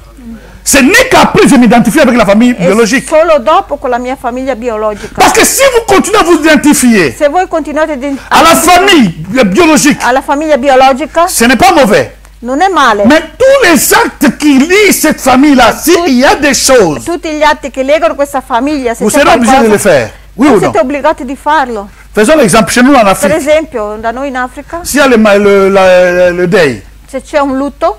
Ce n'est qu'après je m'identifie avec la famille e biologique. solo dopo con la mia famiglia biologica. Parce que si vous continuez à vous identifier Se voi continuate à la famille biologique, alla famiglia biologica, ce n'est pas mauvais. non è male. Mais tous les actes qui lient cette famille-là, s'il y a des choses, Tutti gli atti che legano questa famiglia, se vous c'è serez obligé de les qualcosa, faire. Oui ou non? siete obbligati di farlo. Faisons l'exemple chez nous en Per Afrique. esempio, da noi in Africa, S'il y a le deuil, se c'è un lutto,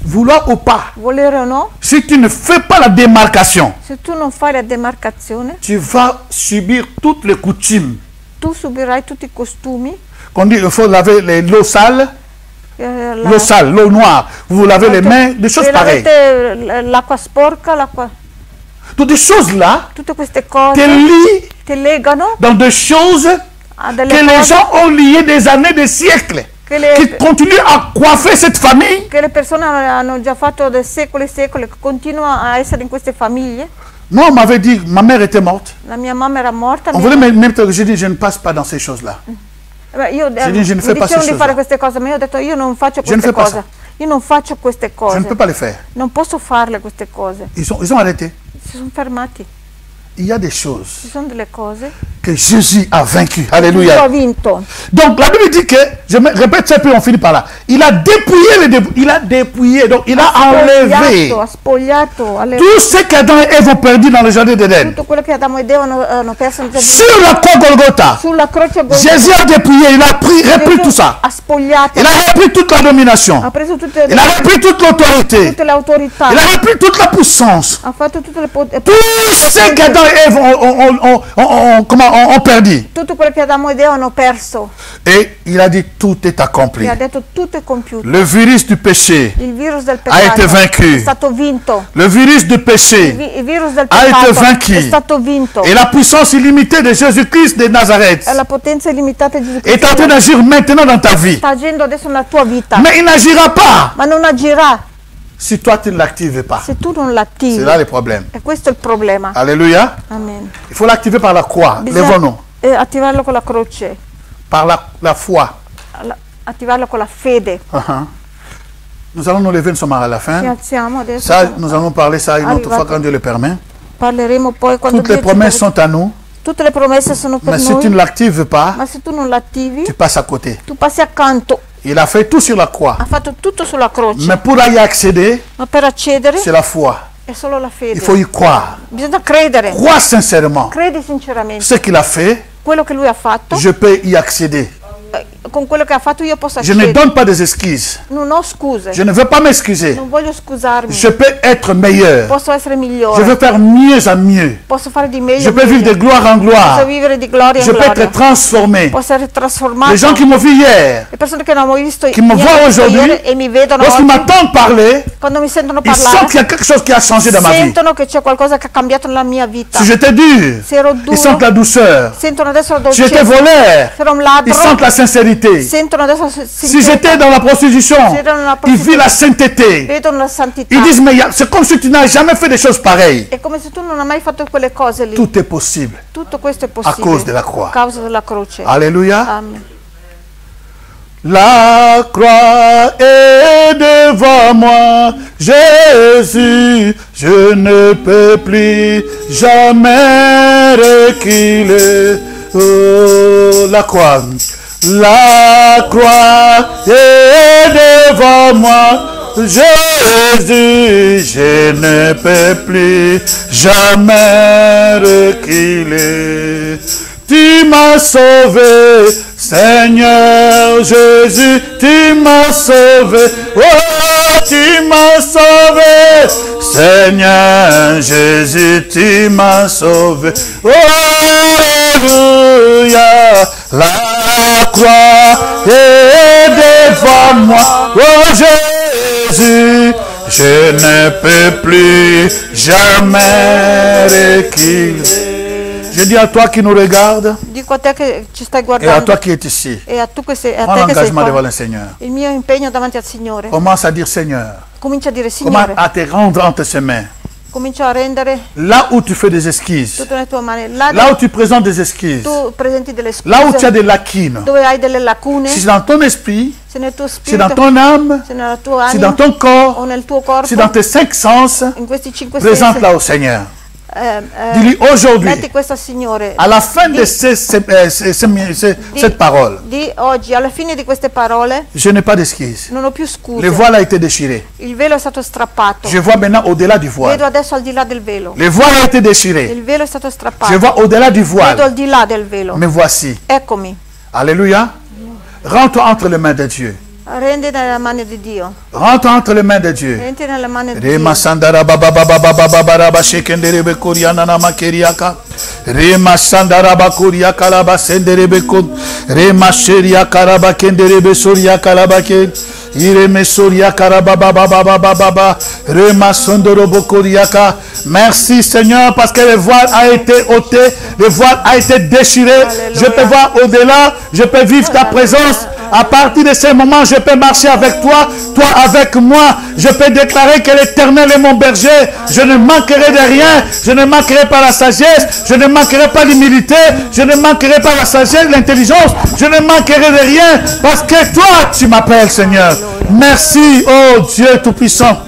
vouloir ou pas, volere o no, si tu ne fais pas la démarcation, se tu non fai la demarcazione, tu vas subir toutes les coutumes. tu subirai tutti i costumi, Qu'on dit il faut laver l'eau sale, l'eau sale, l'eau noire, vous lavez les mains, des choses se pareilles. lavate l'acqua sporca, Toutes ces choses-là tutte queste te cose lient ti legano dans des choses a que delle les cose gens ont liées des années, des siècles, che qui le, continuent à coiffer cette famille. che le persone hanno già fatto da secoli e secoli, che continua a essere in queste famiglie. Moi, on m'avait dit, ma mère était morte. La mia mamma era morta, On voulait me mettre, j'ai dit, je ne passe pas dans ces choses-là. io je ne mi fais pas dicevano ces di fare choses-là. queste cose, ma io ho detto io non faccio Je ne queste fais pas cose. Io non faccio queste Je cose. ne peux pas le faire. Non posso farle queste cose. Ils ont arrêté. Si sono fermati. Il y a des choses Ci sono delle cose que Jésus a vaincues. che Gesù ha Alléluia. vinto. Donc la Bible dit que, je me répète ça, puis on finit par là. Il a dépouillé, donc il a enlevé Ha spogliato tout ce qu'Adam et Ève ont perdu dans le jardin d'Éden. tutto quello che Adamo ed Eva hanno perso nel giardino. Sur la croix Golgotha, Sulla croce Golgotha, Jésus a dépouillé, il a repris tout ça. ha spogliato, Il a repris toute la domination. ha preso tutte Il a repris toute l'autorité. le autorità, Il a repris toute la puissance. ha fatto tutte le Tout ce qu'Adam et Ève ont perdu. tutto quello che Adamo ed Eva hanno perso. Et il a dit, tout est accompli. E ha detto tutto è compiuto. Le virus du péché Il virus del a été peccato vaincu. è stato vinto. Le virus du péché Il virus del a été peccato vaincu. è stato vinto. et la puissance illimitée de Jésus-Christ de Nazareth È la potenza illimitata di Gesù est en train Cristo. d'agir maintenant dans ta vie. Sta agendo adesso nella tua vita, Mais il n'agira pas ma non agirà si toi tu ne l'actives pas. se tu non C'est l'attivi. là le problème. E questo è il problema. Alléluia. Amen. Il faut l'activer par la croix. Lèvons-nous. Attivarlo con la croce, Par la foi. attivarlo con la fede. Nous allons nous lever, nous sommes à la Ci fin. alziamo adesso. Ça, nous allons parler ça une autre fois Arrivato. quand Dieu le permet. Parleremo poi quando Toutes les Dio ci promesses permette. sont à nous. Tutte le promesse sono per Mais si tu ne noi, l'actives pas, ma se tu non l'attivi, tu passes à côté. tu passi accanto. Il a fait tout sur la croix. Ha fatto tutto sulla croce, Mais pour y accéder, ma per accedere c'est la foi. è solo la Il faut fede. y croire. Bisogna credere. Croire sincèrement. Credi sinceramente. Ce qu'il a fait, Quello che lui ha fatto, je peux y accéder. con quello che ha fatto io posso Je ne accedere. donne pas des excuses. Non ho scuse. Je ne veux pas m'excuser. Non voglio scusarmi. Je peux être meilleur. Posso essere Je migliore. veux faire mieux en mieux. Posso fare di meglio. Je peux in vivre de meglio. gloire en Posso gloire. vivere di gloria in Je peux gloria. être transformé. Posso essere trasformato. Les gens qui m'ont vu hier, Le persone che non hanno visto qui me ieri voient aujourd'hui, e mi vedono lorsqu'ils oggi, m'entendent parler, quando mi sentono ils sentent parlare, qu'il y a quelque chose qui a changé dans ma vie. sentono che c'è qualcosa che ha cambiato nella mia vita. Si j'étais dur, Se ero ils sentent duro, la douceur. sentono adesso la Si j'étais dolcezza. voleur, Se ero un ils sentent ladro, la sincérité. sentono adesso Si j'étais dans la prostitution, ils vivent la sainteté. vedono la santità. Ils disent, mais c'est comme si tu n'as jamais fait des choses pareilles. È come se tu non hai mai fatto quelle cose lì. Tout est possible Tutto questo è à cause possibile de la croix. a causa della croce. Alléluia. Amen. La croix est devant moi, Jésus, je ne peux plus jamais reculer. Oh, la croix est devant moi, Jésus, je ne peux plus jamais reculer. Tu m'as sauvé, Seigneur Jésus, tu m'as sauvé. Oh, tu m'as sauvé, Seigneur Jésus, tu m'as sauvé. Oh, alléluia, la croix est devant moi. Oh, Jésus, je ne peux plus jamais reculer. Je dis à toi qui nous regarde Dico a te che ci stai et à guardando toi qui es ici, e a tu che sei, a prends te che sei l'engagement devant qua. le Seigneur. Il mio impegno davanti al Signore. Commence à dire Seigneur, Comincia a dire commence Signore, à te rendre entre ses mains. Comincia a rendere là où tu fais des esquisses, tutto nelle tue mani. là où tu présentes des esquisses, Tu presenti delle scuse, là où tu as des lacunes. dove hai delle lacune, Si c'est dans ton esprit, se nel tuo c'est dans spirito, ton âme, se nella tua c'est dans anima ton corps, o nel tuo corpo, c'est dans tes 5 sens, in questi 5 sensi, présente-la au Seigneur. Dis-lui aujourd'hui, metti questo al Signore. à la fin de cette parole, Di oggi, alla fine di queste parole, je n'ai pas d'excuses. non ho più Le scuse. voile a été déchiré. Il velo è stato strappato. Je vois maintenant au-delà du voile. Vedo adesso al di là del velo. Le voile a été déchiré. Il velo è stato Je strappato. vois au-delà du Vedo voile. al di là del velo. Me voici. Eccomi. Alléluia. Rentre entre les mains de Dieu. Rendi nelle mani di Dio. Rentre entre les mains de Dieu. Entri nelle mani di Rema Dio. sandara baba baba baba baba raba shekenderebe kuriana na makeriaka. Rema sandara bakuriaka la basenderebe kon. Rema sheria karaba kenderebe soria kalabake. Ireme soria karaba baba baba baba baba. Rema sondoro bokuriaka. Merci Seigneur parce que le voile a été ôté, le voile a été déchiré. Alléluia. Je peux voir au-delà, je peux vivre ta présence. À partir de ce moment, je peux marcher avec toi, toi avec moi. Je peux déclarer que l'Éternel est mon berger. Je ne manquerai de rien. Je ne manquerai pas la sagesse. Je ne manquerai pas l'humilité. Je ne manquerai pas la sagesse, l'intelligence. Je ne manquerai de rien parce que toi, tu m'appelles, Seigneur. Merci, oh Dieu Tout-Puissant.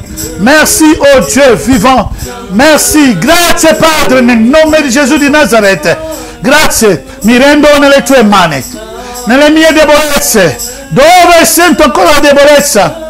Merci, oh Dieu vivant. Merci. Grazie, Padre, nel nome di Gesù di Nazareth. Grazie. Mi rendo nelle tue mani. Nelle mie debolezze, dove sento ancora la debolezza,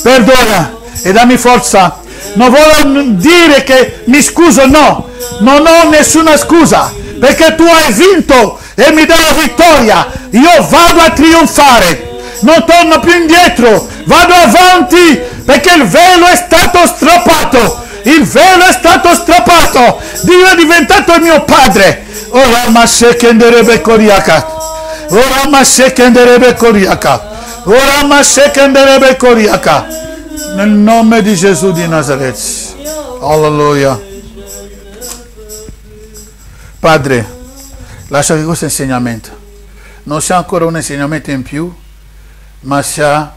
perdona e dammi forza. Non voglio dire che mi scuso, no, non ho nessuna scusa, perché tu hai vinto e mi dai la vittoria. Io vado a trionfare, non torno più indietro, vado avanti, perché il velo è stato strappato. Il velo è stato strappato. Dio è diventato il mio padre. Ora ma se kenderebe koriaka. Ora ma shekenderebe koriaka. Ora ma shekenderebe koriaka. Nel nome di Gesù di Nazareth. Alleluia. Padre, lascia che questo insegnamento non sia ancora un insegnamento in più, ma sia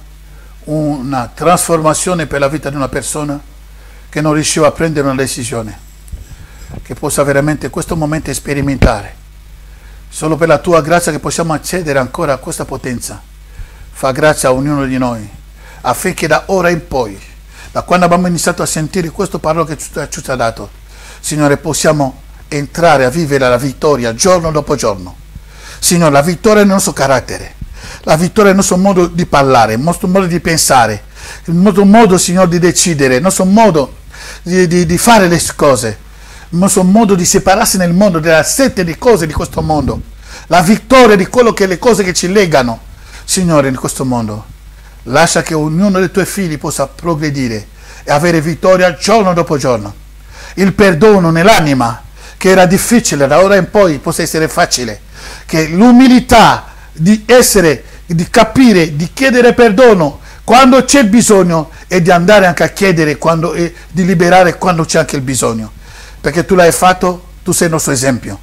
una trasformazione per la vita di una persona che non riusciva a prendere una decisione, che possa veramente in questo momento sperimentare. Solo per la tua grazia che possiamo accedere ancora a questa potenza. Fa grazia a ognuno di noi, affinché da ora in poi, da quando abbiamo iniziato a sentire questo parole che ci ha dato, Signore, possiamo entrare a vivere la vittoria giorno dopo giorno. Signore, la vittoria è il nostro carattere, la vittoria è il nostro modo di parlare, il nostro modo di pensare, il nostro modo, Signore, di decidere, il nostro modo di fare le cose. Il nostro modo di separarsi nel mondo, della sette di cose di questo mondo, la vittoria di quello che le cose che ci legano, Signore, in questo mondo. Lascia che ognuno dei tuoi figli possa progredire e avere vittoria giorno dopo giorno. Il perdono nell'anima, che era difficile, da ora in poi possa essere facile. Che l'umiltà di capire, di chiedere perdono quando c'è bisogno e di andare anche a chiedere e di liberare quando c'è anche il bisogno. Perché tu l'hai fatto, tu sei il nostro esempio.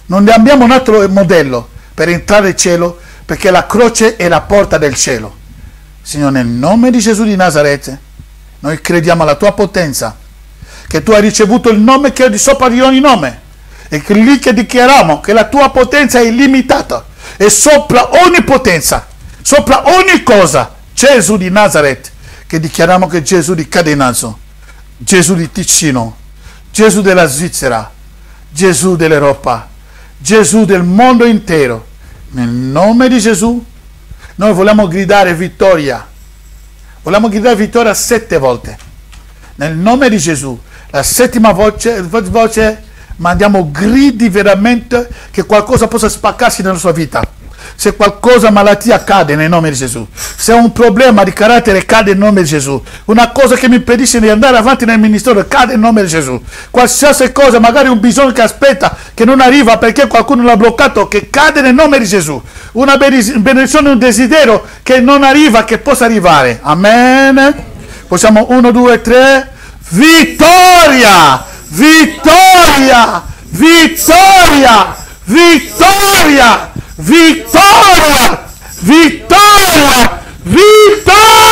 Non abbiamo un altro modello per entrare in cielo, perché la croce è la porta del cielo. Signore, nel nome di Gesù di Nazareth, noi crediamo alla tua potenza, che tu hai ricevuto il nome che è di sopra di ogni nome, e che lì che dichiariamo che la tua potenza è illimitata, e sopra ogni potenza, sopra ogni cosa, Gesù di Nazareth, che dichiariamo che Gesù di Cadenazzo, Gesù di Ticino, Gesù della Svizzera, Gesù dell'Europa, Gesù del mondo intero. Nel nome di Gesù noi vogliamo gridare vittoria. Vogliamo gridare vittoria 7 volte. Nel nome di Gesù. La settima voce mandiamo gridi veramente che qualcosa possa spaccarsi nella sua vita. Se qualcosa, malattia, cade nel nome di Gesù. Se un problema di carattere, cade nel nome di Gesù. Una cosa che mi impedisce di andare avanti nel ministero, cade nel nome di Gesù. Qualsiasi cosa, magari un bisogno che aspetta, che non arriva perché qualcuno l'ha bloccato, che cade nel nome di Gesù. Una benedizione, un desiderio che non arriva, che possa arrivare. Amen. Possiamo 1, 2, 3. Vittoria! Vittoria! Vittoria! Vittoria! Vittoria! Vittoria! Vittoria!